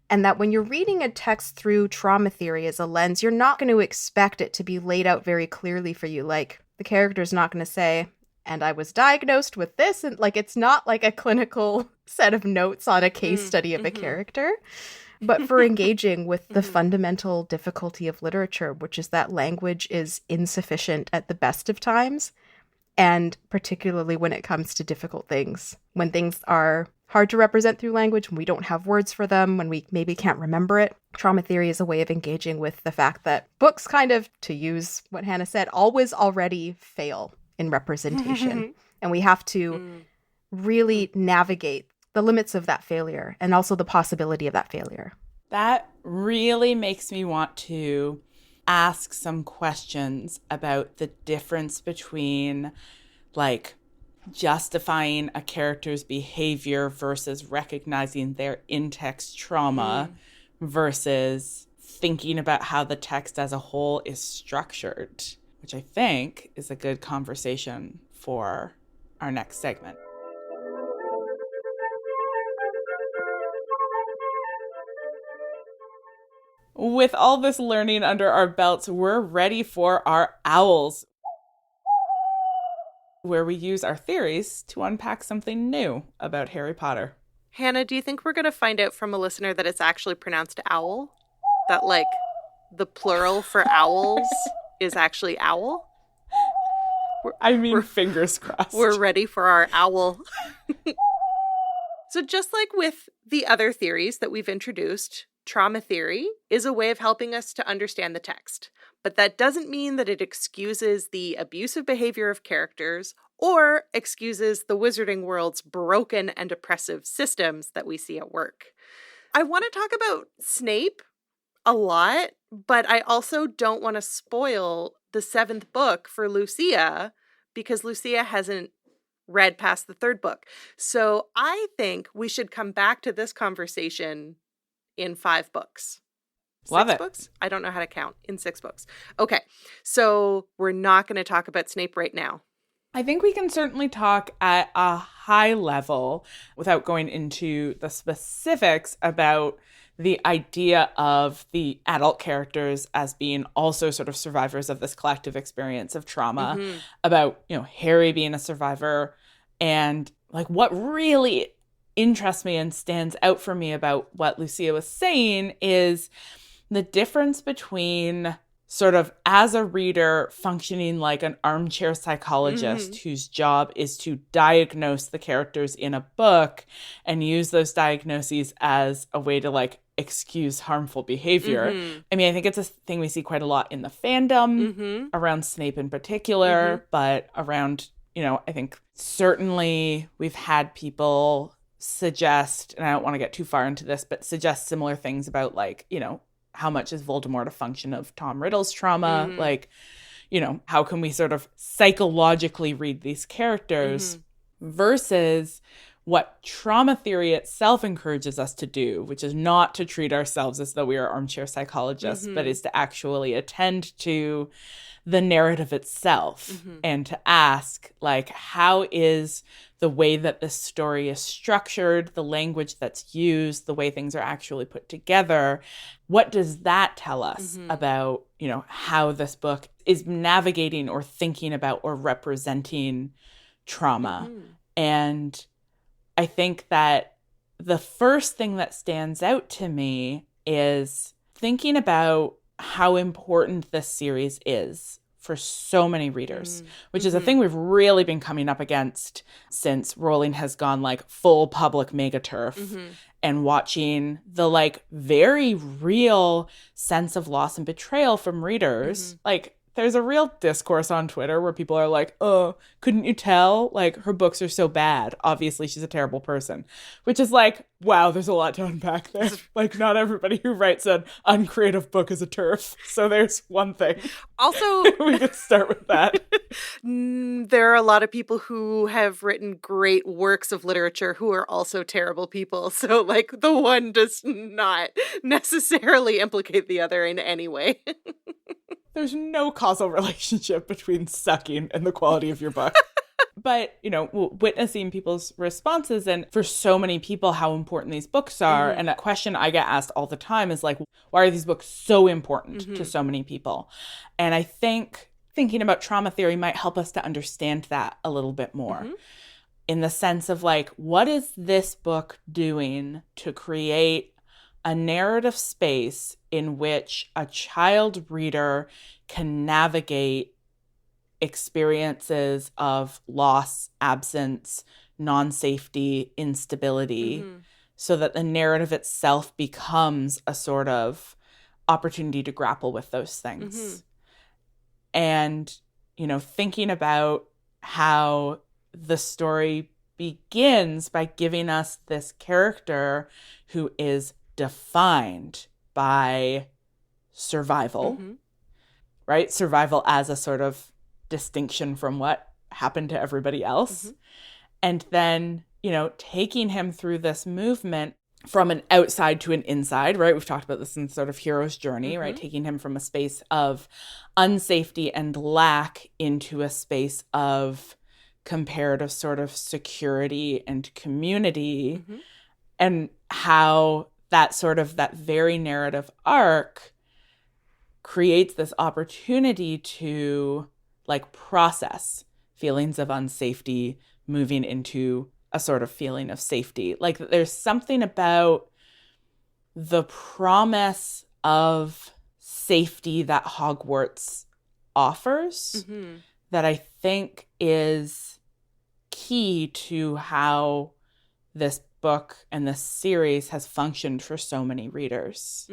And that when you're reading a text through trauma theory as a lens, you're not going to expect it to be laid out very clearly for you. Like, the character's not going to say, and I was diagnosed with this. And like, it's not like a clinical set of notes on a case study of a character. But for engaging with the fundamental difficulty of literature, which is that language is insufficient at the best of times, and particularly when it comes to difficult things, when things are hard to represent through language, when we don't have words for them, when we maybe can't remember it. Trauma theory is a way of engaging with the fact that books kind of, to use what Hannah said, always already fail in representation. And we have to really navigate the limits of that failure and also the possibility of that failure. That really makes me want to ask some questions about the difference between, like, justifying a character's behavior versus recognizing their in-text trauma versus thinking about how the text as a whole is structured, which I think is a good conversation for our next segment. With all this learning under our belts, we're ready for our owls, where we use our theories to unpack something new about Harry Potter. Hannah, do you think we're going to find out from a listener that it's actually pronounced owl? That, like, the plural for owls is actually owl? Fingers crossed. We're ready for our owl. So just like with the other theories that we've introduced, trauma theory is a way of helping us to understand the text. But that doesn't mean that it excuses the abusive behavior of characters or excuses the wizarding world's broken and oppressive systems that we see at work. I want to talk about Snape a lot, but I also don't want to spoil the 7th book for Lucia because Lucia hasn't read past the 3rd book. So I think we should come back to this conversation in 5 books. Love 6 it. books? I don't know how to count. In 6 books. Okay, so we're not going to talk about Snape right now. I think we can certainly talk at a high level without going into the specifics about the idea of the adult characters as being also sort of survivors of this collective experience of trauma, about, Harry being a survivor. And like what really interests me and stands out for me about what Lucia was saying is the difference between sort of as a reader functioning like an armchair psychologist whose job is to diagnose the characters in a book and use those diagnoses as a way to like excuse harmful behavior. I mean, I think it's a thing we see quite a lot in the fandom around Snape in particular, but around, I think certainly we've had people suggest, and I don't want to get too far into this, but suggest similar things about like, how much is Voldemort a function of Tom Riddle's trauma? Like, how can we sort of psychologically read these characters versus what trauma theory itself encourages us to do, which is not to treat ourselves as though we are armchair psychologists, but is to actually attend to the narrative itself and to ask, like, how is the way that this story is structured, the language that's used, the way things are actually put together, what does that tell us about, how this book is navigating or thinking about or representing trauma? And I think that the first thing that stands out to me is thinking about how important this series is for so many readers, which is a thing we've really been coming up against since Rowling has gone like full public megaturf and watching the like very real sense of loss and betrayal from readers. Like there's a real discourse on Twitter where people are like, oh, couldn't you tell? Like her books are so bad. Obviously she's a terrible person, which is like, wow, there's a lot to unpack there. Like not everybody who writes an uncreative book is a TERF. So there's one thing. Also, we could start with that. There are a lot of people who have written great works of literature who are also terrible people. So like the one does not necessarily implicate the other in any way. There's no causal relationship between sucking and the quality of your book. But, witnessing people's responses and for so many people how important these books are. And a question I get asked all the time is like, why are these books so important to so many people? And I think thinking about trauma theory might help us to understand that a little bit more in the sense of like, what is this book doing to create a narrative space in which a child reader can navigate experiences of loss, absence, non-safety, instability, so that the narrative itself becomes a sort of opportunity to grapple with those things. And, thinking about how the story begins by giving us this character who is defined by survival, right? Survival as a sort of distinction from what happened to everybody else. And then, you know, taking him through this movement from an outside to an inside, right? We've talked about this in sort of hero's journey, right? Taking him from a space of unsafety and lack into a space of comparative sort of security and community, and how that sort of that very narrative arc creates this opportunity to like process feelings of unsafety moving into a sort of feeling of safety. Like there's something about the promise of safety that Hogwarts offers that I think is key to how this book and this series has functioned for so many readers.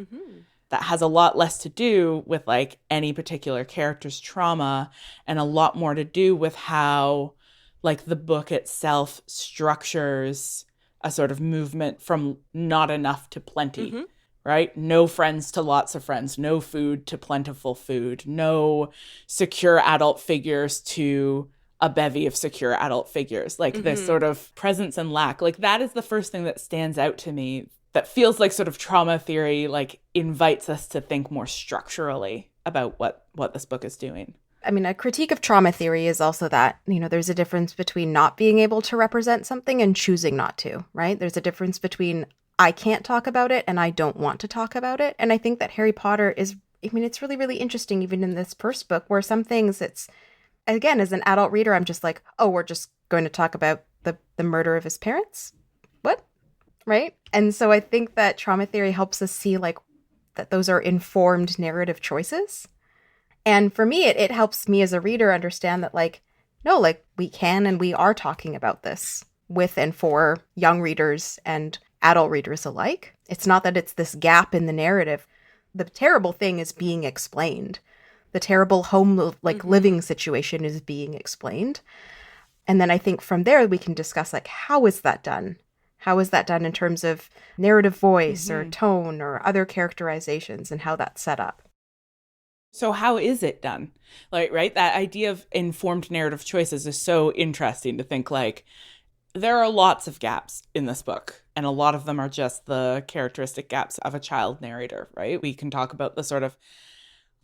That has a lot less to do with like any particular character's trauma and a lot more to do with how like the book itself structures a sort of movement from not enough to plenty, right? No friends to lots of friends, no food to plentiful food, no secure adult figures to a bevy of secure adult figures. Like this sort of presence and lack. Like that is the first thing that stands out to me that feels like sort of trauma theory, like invites us to think more structurally about what this book is doing. I mean, a critique of trauma theory is also that, you know, there's a difference between not being able to represent something and choosing not to, right? There's a difference between I can't talk about it and I don't want to talk about it. And I think that Harry Potter is, I mean, it's really, really interesting, even in this first book, where some things it's, again, as an adult reader, I'm just like, oh, we're just going to talk about the murder of his parents? What? Right? And so I think that trauma theory helps us see, like, that those are informed narrative choices. And for me, it helps me as a reader understand that, like, no, like, we can and we are talking about this with and for young readers and adult readers alike. It's not that it's this gap in the narrative. The terrible thing is being explained. The terrible home, like, living situation is being explained. And then I think from there we can discuss, like, how is that done? How is that done in terms of narrative voice or tone or other characterizations and how that's set up? So how is it done? Like, right? That idea of informed narrative choices is so interesting to think, like, there are lots of gaps in this book, and a lot of them are just the characteristic gaps of a child narrator, right? We can talk about the sort of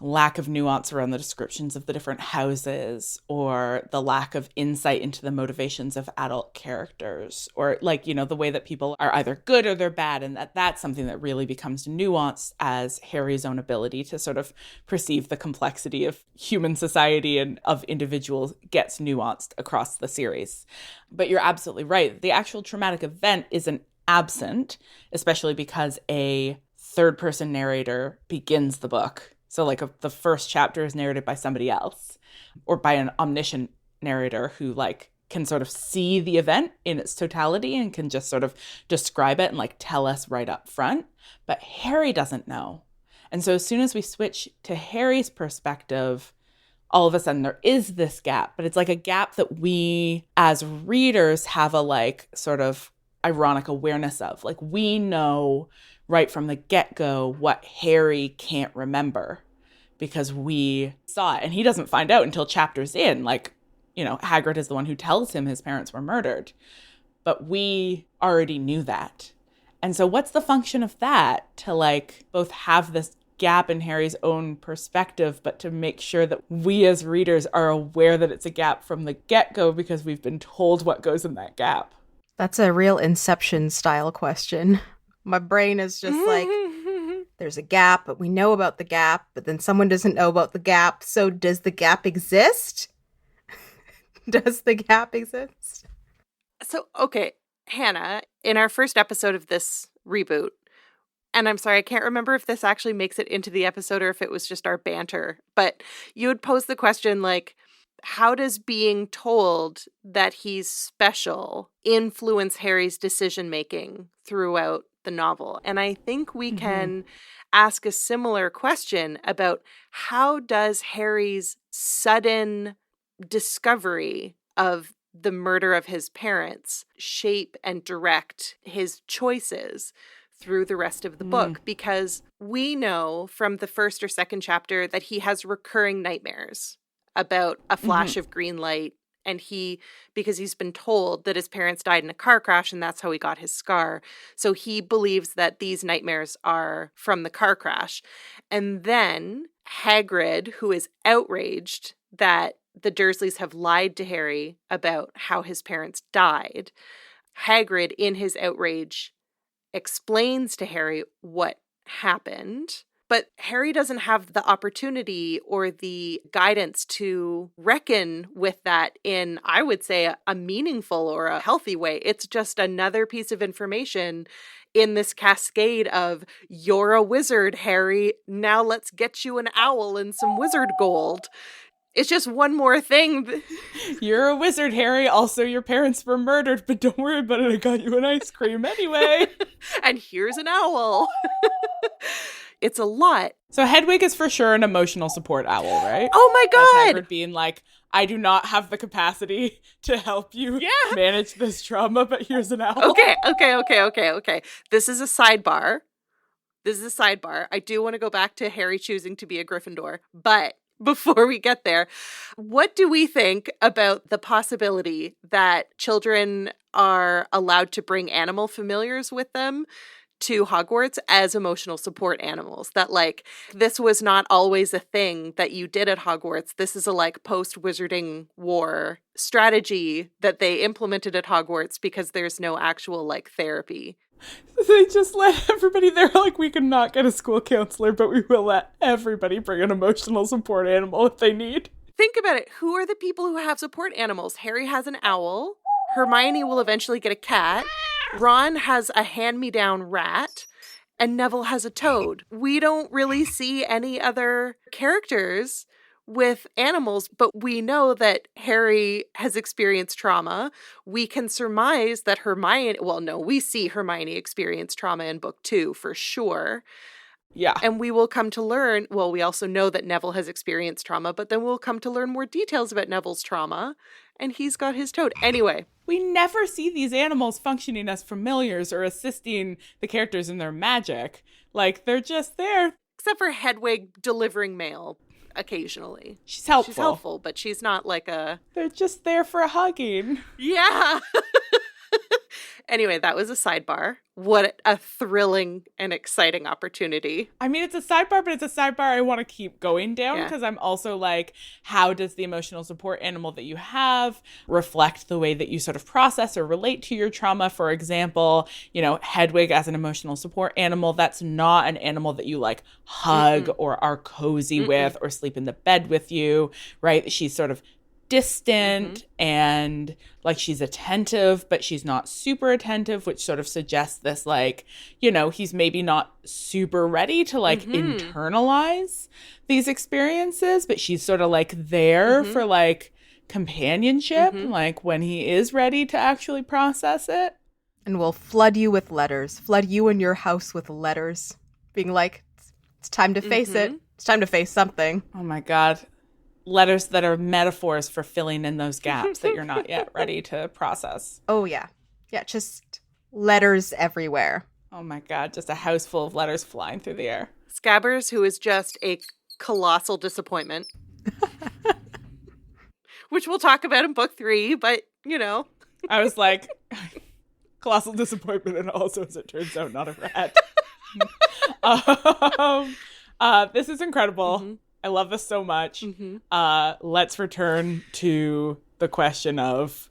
lack of nuance around the descriptions of the different houses, or the lack of insight into the motivations of adult characters, or, like, you know, the way that people are either good or they're bad, and that's something that really becomes nuanced as Harry's own ability to sort of perceive the complexity of human society and of individuals gets nuanced across the series. But you're absolutely right. The actual traumatic event isn't absent, especially because a third-person narrator begins the book. So, like, the first chapter is narrated by somebody else, or by an omniscient narrator who, like, can sort of see the event in its totality and can just sort of describe it and, like, tell us right up front. But Harry doesn't know. And so as soon as we switch to Harry's perspective, all of a sudden there is this gap. But it's like a gap that we as readers have a, like, sort of ironic awareness of. Like, we know right from the get-go what Harry can't remember because we saw it. And he doesn't find out until chapters in. Like, you know, Hagrid is the one who tells him his parents were murdered. But we already knew that. And so what's the function of that? To, like, both have this gap in Harry's own perspective, but to make sure that we as readers are aware that it's a gap from the get-go because we've been told what goes in that gap. That's a real Inception style question. My brain is just like, there's a gap, but we know about the gap, but then someone doesn't know about the gap. So does the gap exist? Does the gap exist? So, okay, Hannah, in our first episode of this reboot, and I'm sorry, I can't remember if this actually makes it into the episode or if it was just our banter, but you would pose the question, like, how does being told that he's special influence Harry's decision-making throughout the novel? And I think we can ask a similar question about how does Harry's sudden discovery of the murder of his parents shape and direct his choices through the rest of the book, because we know from the first or second chapter that he has recurring nightmares about a flash of green light. And because he's been told that his parents died in a car crash and that's how he got his scar. So he believes that these nightmares are from the car crash. And then Hagrid, who is outraged that the Dursleys have lied to Harry about how his parents died, Hagrid, in his outrage, explains to Harry what happened. But Harry doesn't have the opportunity or the guidance to reckon with that in, I would say, a meaningful or a healthy way. It's just another piece of information in this cascade of, you're a wizard, Harry. Now let's get you an owl and some wizard gold. It's just one more thing. You're a wizard, Harry. Also, your parents were murdered, but don't worry about it. I got you an ice cream anyway. And here's an owl. It's a lot. So Hedwig is for sure an emotional support owl, right? Oh my God. That's Hagrid being like, I do not have the capacity to help you manage this trauma, but here's an owl. Okay. This is a sidebar. I do want to go back to Harry choosing to be a Gryffindor, but before we get there, what do we think about the possibility that children are allowed to bring animal familiars with them to Hogwarts as emotional support animals? That, like, this was not always a thing that you did at Hogwarts. This is a, like, post-Wizarding War strategy that they implemented at Hogwarts because there's no actual, like, therapy. They just let everybody there, like, we could not get a school counselor, but we will let everybody bring an emotional support animal if they need. Think about it. Who are the people who have support animals? Harry has an owl. Hermione will eventually get a cat. Ron has a hand-me-down rat. And Neville has a toad. We don't really see any other characters with animals, but we know that Harry has experienced trauma. We can surmise that we see Hermione experience trauma in book 2 for sure. Yeah. And we will come to learn, we also know that Neville has experienced trauma, but then we'll come to learn more details about Neville's trauma, and he's got his toad. Anyway. We never see these animals functioning as familiars or assisting the characters in their magic. Like, they're just there. Except for Hedwig delivering mail occasionally. She's helpful. She's helpful, but she's not like a... They're just there for a hugging. Yeah. Anyway, that was a sidebar. What a thrilling and exciting opportunity. I mean, it's a sidebar, but it's a sidebar I want to keep going down because I'm also like, how does the emotional support animal that you have reflect the way that you sort of process or relate to your trauma? For example, Hedwig as an emotional support animal, that's not an animal that you like hug or are cozy with or sleep in the bed with you, right? She's sort of distant and like she's attentive, but she's not super attentive, which sort of suggests this, like, he's maybe not super ready to like internalize these experiences, but she's sort of like there for like companionship, like when he is ready to actually process it. And will flood you with letters, flood you and your house with letters, being like, it's time to face it. It's time to face something. Oh my God. Letters that are metaphors for filling in those gaps that you're not yet ready to process. Oh, yeah. Yeah, just letters everywhere. Oh, my God. Just a house full of letters flying through the air. Scabbers, who is just a colossal disappointment. Which we'll talk about in book 3, but, I was like, colossal disappointment, and also, as it turns out, not a rat. This is incredible. I love this so much. Let's return to the question of...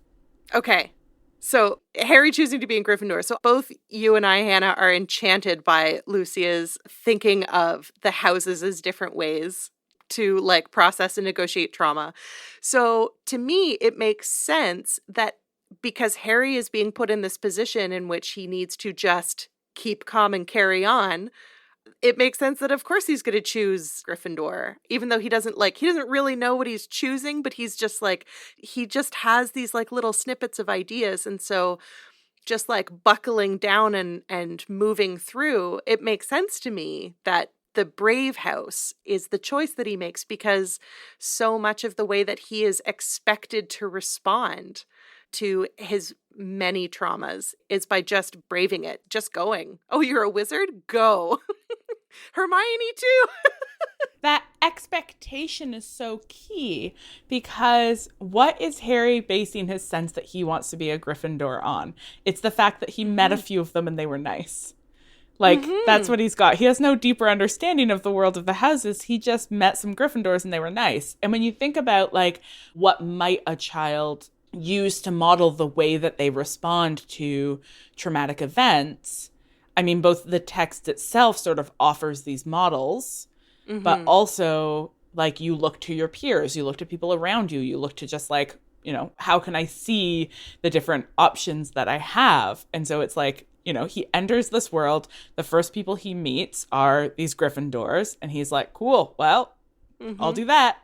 Okay, so Harry choosing to be in Gryffindor. So both you and I, Hannah, are enchanted by Lucia's thinking of the houses as different ways to like process and negotiate trauma. So to me, it makes sense that because Harry is being put in this position in which he needs to just keep calm and carry on, it makes sense that of course he's going to choose Gryffindor, even though he doesn't really know what he's choosing, but he's just like, he just has these like little snippets of ideas. And so just like buckling down and moving through, it makes sense to me that the Brave House is the choice that he makes, because so much of the way that he is expected to respond to his many traumas is by just braving it, just going. Oh, you're a wizard? Go. Hermione too. That expectation is so key, because what is Harry basing his sense that he wants to be a Gryffindor on? It's the fact that he met a few of them and they were nice. Like, that's what he's got. He has no deeper understanding of the world of the houses. He just met some Gryffindors and they were nice. And when you think about, like, what might a child use to model the way that they respond to traumatic events, I mean, both the text itself sort of offers these models, but also, like, you look to your peers, you look to people around you, you look to just, like, you know, how can I see the different options that I have? And so it's like, you know, he enters this world. The first people he meets are these Gryffindors. And he's like, cool, well, I'll do that.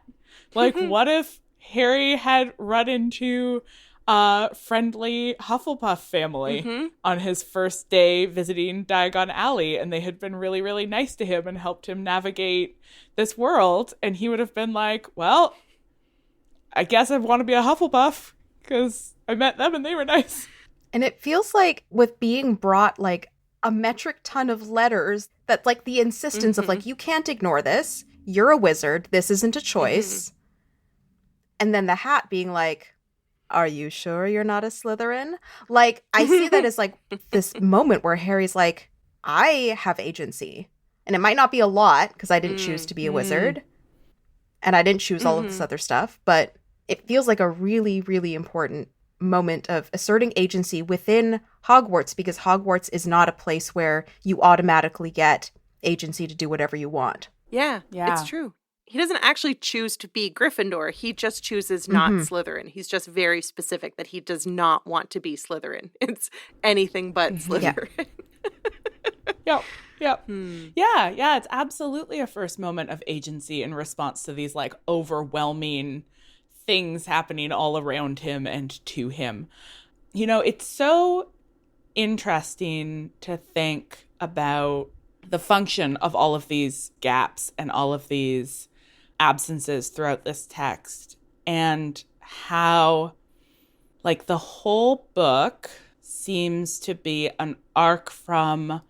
Like, what if Harry had run into a friendly Hufflepuff family on his first day visiting Diagon Alley, and they had been really, really nice to him and helped him navigate this world? And he would have been like, well, I guess I want to be a Hufflepuff because I met them and they were nice. And it feels like with being brought like a metric ton of letters, that like the insistence of like, you can't ignore this. You're a wizard. This isn't a choice. And then the hat being like, are you sure you're not a Slytherin? Like, I see that as like this moment where Harry's like, I have agency. And it might not be a lot because I didn't choose to be a wizard. And I didn't choose all of this other stuff. But it feels like a really, really important moment of asserting agency within Hogwarts, because Hogwarts is not a place where you automatically get agency to do whatever you want. Yeah, it's true. He doesn't actually choose to be Gryffindor. He just chooses not Slytherin. He's just very specific that he does not want to be Slytherin. It's anything but Slytherin. Yep. Yeah, it's absolutely a first moment of agency in response to these like overwhelming things happening all around him and to him. You know, it's so interesting to think about the function of all of these gaps and all of these absences throughout this text, and how like the whole book seems to be an arc from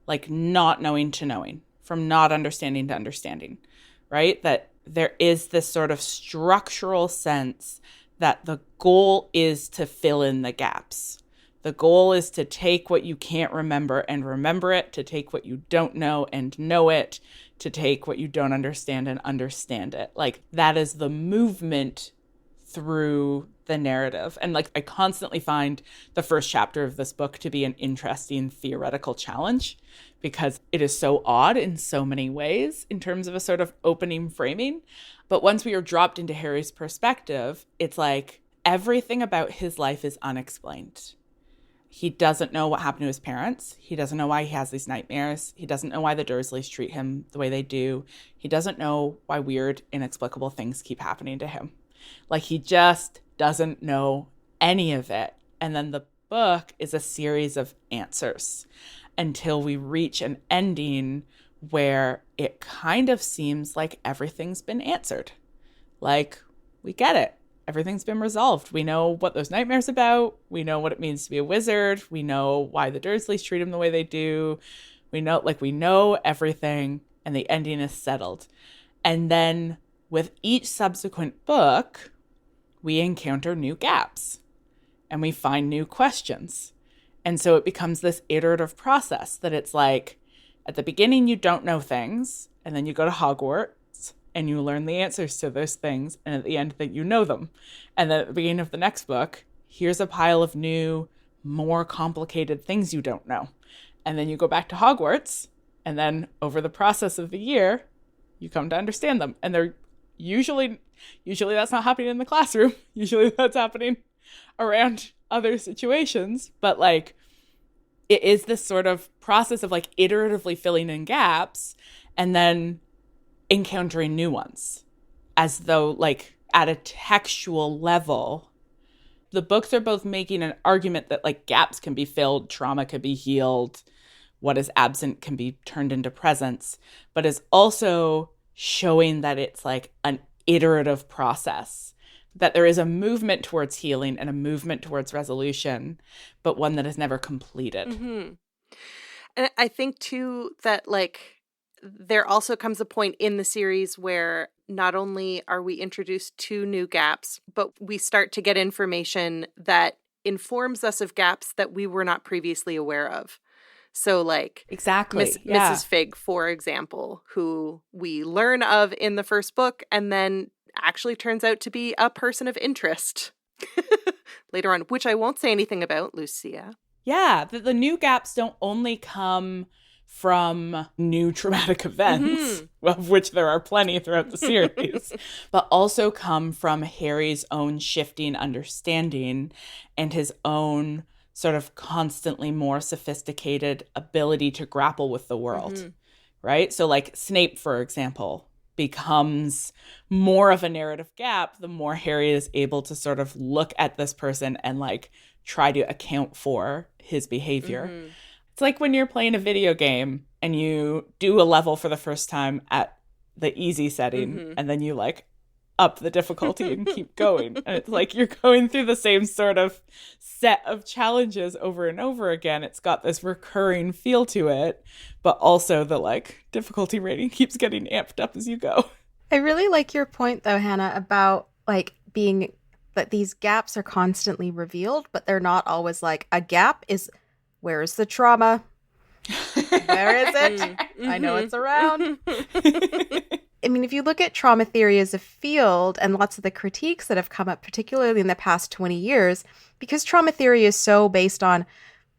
like not knowing to knowing, from not understanding to understanding, right? That there is this sort of structural sense that the goal is to fill in the gaps. The goal is to take what you can't remember and remember it, to take what you don't know and know it, to take what you don't understand and understand it. Like, that is the movement through the narrative. And like, I constantly find the first chapter of this book to be an interesting theoretical challenge, because it is so odd in so many ways in terms of a sort of opening framing. But once we are dropped into Harry's perspective, it's like everything about his life is unexplained. He doesn't know what happened to his parents. He doesn't know why he has these nightmares. He doesn't know why the Dursleys treat him the way they do. He doesn't know why weird, inexplicable things keep happening to him. Like, he just doesn't know any of it. And then the book is a series of answers until we reach an ending where it kind of seems like everything's been answered. Like, we get it. Everything's been resolved. We know what those nightmares about. We know what it means to be a wizard. We know why the Dursleys treat him the way they do. We know everything, and the ending is settled. And then with each subsequent book, we encounter new gaps and we find new questions. And so it becomes this iterative process that it's like, at the beginning, you don't know things, and then you go to Hogwarts and you learn the answers to those things, and at the end that you know them. And then at the beginning of the next book, here's a pile of new, more complicated things you don't know. And then you go back to Hogwarts, and then over the process of the year, you come to understand them. And they're usually that's not happening in the classroom. Usually that's happening around other situations. But like, it is this sort of process of like iteratively filling in gaps and then encountering new ones, as though like at a textual level, the books are both making an argument that like gaps can be filled, trauma can be healed, what is absent can be turned into presence, but is also showing that it's like an iterative process, that there is a movement towards healing and a movement towards resolution, but one that is never completed. Mm-hmm. And I think, too, that, like, there also comes a point in the series where not only are we introduced to new gaps, but we start to get information that informs us of gaps that we were not previously aware of. So, like, Exactly. Mrs. Fig, for example, who we learn of in the first book and then actually turns out to be a person of interest later on, which I won't say anything about, Lucia. Yeah, the new gaps don't only come from new traumatic events, of which there are plenty throughout the series, but also come from Harry's own shifting understanding and his own sort of constantly more sophisticated ability to grapple with the world, right? So like Snape, for example, becomes more of a narrative gap the more Harry is able to sort of look at this person and like try to account for his behavior. It's like when you're playing a video game and you do a level for the first time at the easy setting and then you like up the difficulty and keep going. And it's like you're going through the same sort of set of challenges over and over again. It's got this recurring feel to it, but also the like difficulty rating keeps getting amped up as you go. I really like your point though, Hannah, about like being that these gaps are constantly revealed, but they're not always like a gap is where is the trauma? Where is it? I know it's around. I mean, if you look at trauma theory as a field and lots of the critiques that have come up, particularly in the past 20 years, because trauma theory is so based on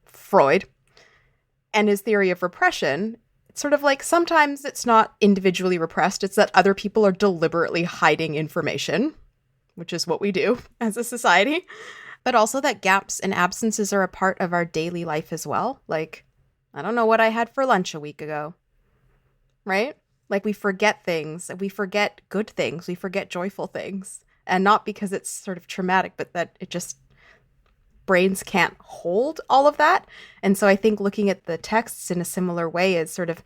Freud and his theory of repression, it's sort of like sometimes it's not individually repressed, it's that other people are deliberately hiding information, which is what we do as a society, but also that gaps and absences are a part of our daily life as well. Like, I don't know what I had for lunch a week ago, right? Like we forget things, we forget good things, we forget joyful things. And not because it's sort of traumatic, but that it just, brains can't hold all of that. And so I think looking at the texts in a similar way is sort of,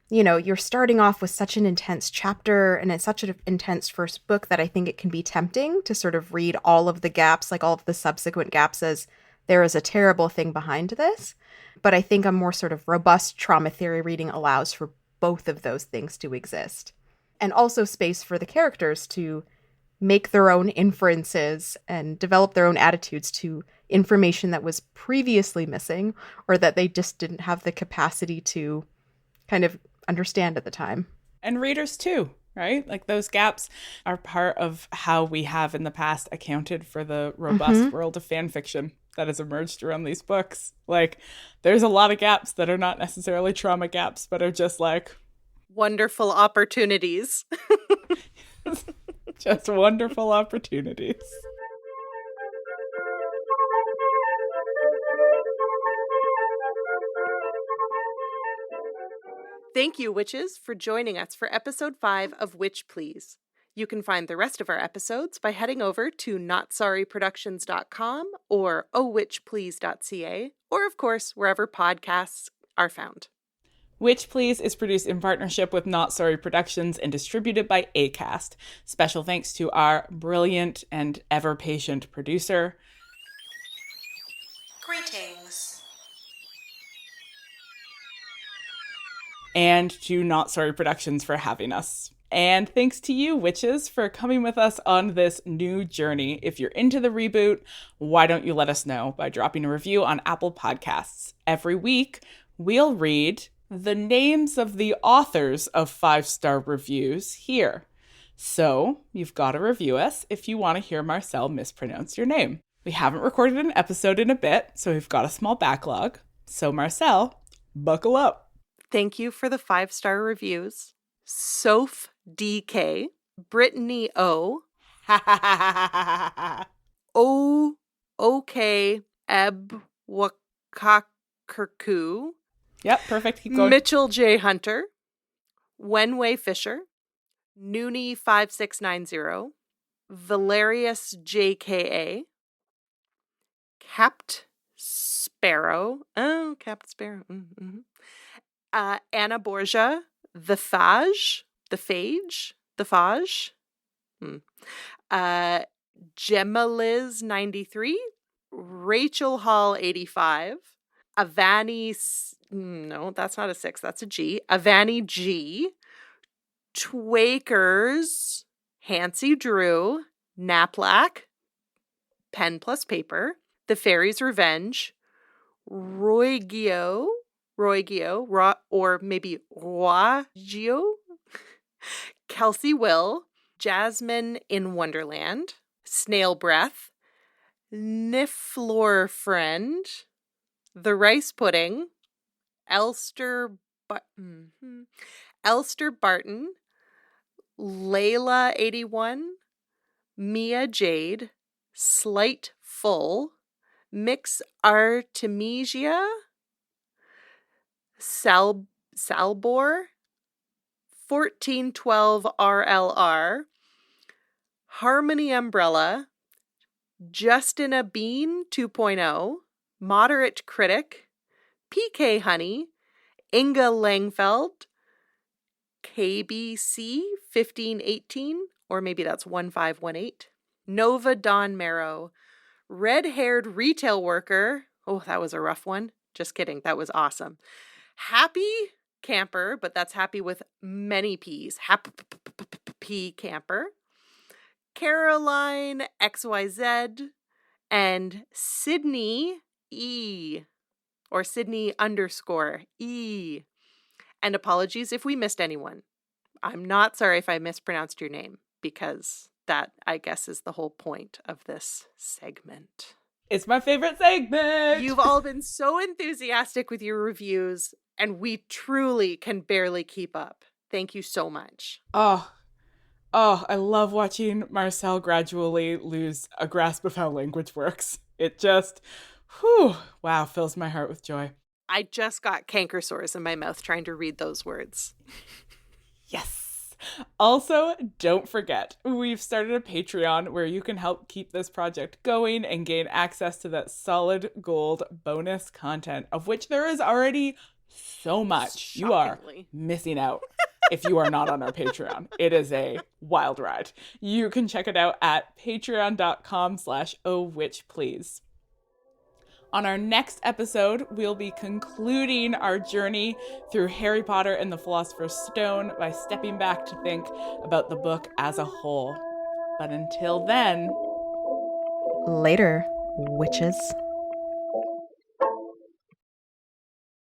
you know, you're starting off with such an intense chapter and it's such an intense first book that I think it can be tempting to sort of read all of the gaps, like all of the subsequent gaps as there is a terrible thing behind this. But I think a more sort of robust trauma theory reading allows for both of those things to exist. And also space for the characters to make their own inferences and develop their own attitudes to information that was previously missing or that they just didn't have the capacity to kind of understand at the time. And readers too, right? Like those gaps are part of how we have in the past accounted for the robust world of fan fiction that has emerged around these books. Like there's a lot of gaps that are not necessarily trauma gaps, but are just like wonderful opportunities. Just wonderful opportunities. Thank you, witches, for joining us for episode 5 of Witch Please. You can find the rest of our episodes by heading over to notsorryproductions.com or ohwitchplease.ca, or of course, wherever podcasts are found. Witch Please is produced in partnership with Not Sorry Productions and distributed by Acast. Special thanks to our brilliant and ever-patient producer. Greetings. And to Not Sorry Productions for having us. And thanks to you, witches, for coming with us on this new journey. If you're into the reboot, why don't you let us know by dropping a review on Apple Podcasts? Every week, we'll read the names of the authors of 5-star reviews here. So you've got to review us if you want to hear Marcel mispronounce your name. We haven't recorded an episode in a bit, so we've got a small backlog. So Marcel, buckle up. Thank you for the 5-star reviews. Soph DK, Brittany O, O OK Eb Wakakerku, Yep, perfect. Keep going. Mitchell J. Hunter, Wenwei Fisher, Noonie 5690, Valerius JKA, Capt Sparrow. Oh, Capt Sparrow. Anna Borgia, the Phage, Gemma Liz 93, Rachel Hall 85, Avani, no, that's not a 6, that's a G, Avani G, Twakers, Hancy Drew, Naplak, Pen Plus Paper, The Fairy's Revenge, Roygio, or maybe Roygio, Kelsey Will, Jasmine in Wonderland, Snail Breath, Niflor Friend, The Rice Pudding, Elster Barton, Layla 81, Mia Jade, Slight Full, Mix Artemisia, Salbor, 1412 RLR, Harmony Umbrella, Justina Bean 2.0, Moderate Critic, PK Honey, Inga Langfeld, KBC 1518, or maybe that's 1518, Nova Dawn Marrow, Red-Haired Retail Worker, oh, that was a rough one. Just kidding, that was awesome. Happy Camper, but that's happy with many P's. Happy Camper, Caroline XYZ, and Sydney E, or Sydney _E. And apologies if we missed anyone. I'm not sorry if I mispronounced your name, because that, I guess, is the whole point of this segment. It's my favorite segment. You've all been so enthusiastic with your reviews, and we truly can barely keep up. Thank you so much. Oh, I love watching Marcel gradually lose a grasp of how language works. It just, wow, fills my heart with joy. I just got canker sores in my mouth trying to read those words. Yes. Also, don't forget, we've started a Patreon where you can help keep this project going and gain access to that solid gold bonus content, of which there is already so much. You are missing out if you are not on our Patreon. It is a wild ride. You can check it out at patreon.com/ohwitchplease. On our next episode, we'll be concluding our journey through Harry Potter and the Philosopher's Stone by stepping back to think about the book as a whole. But until then, later, witches.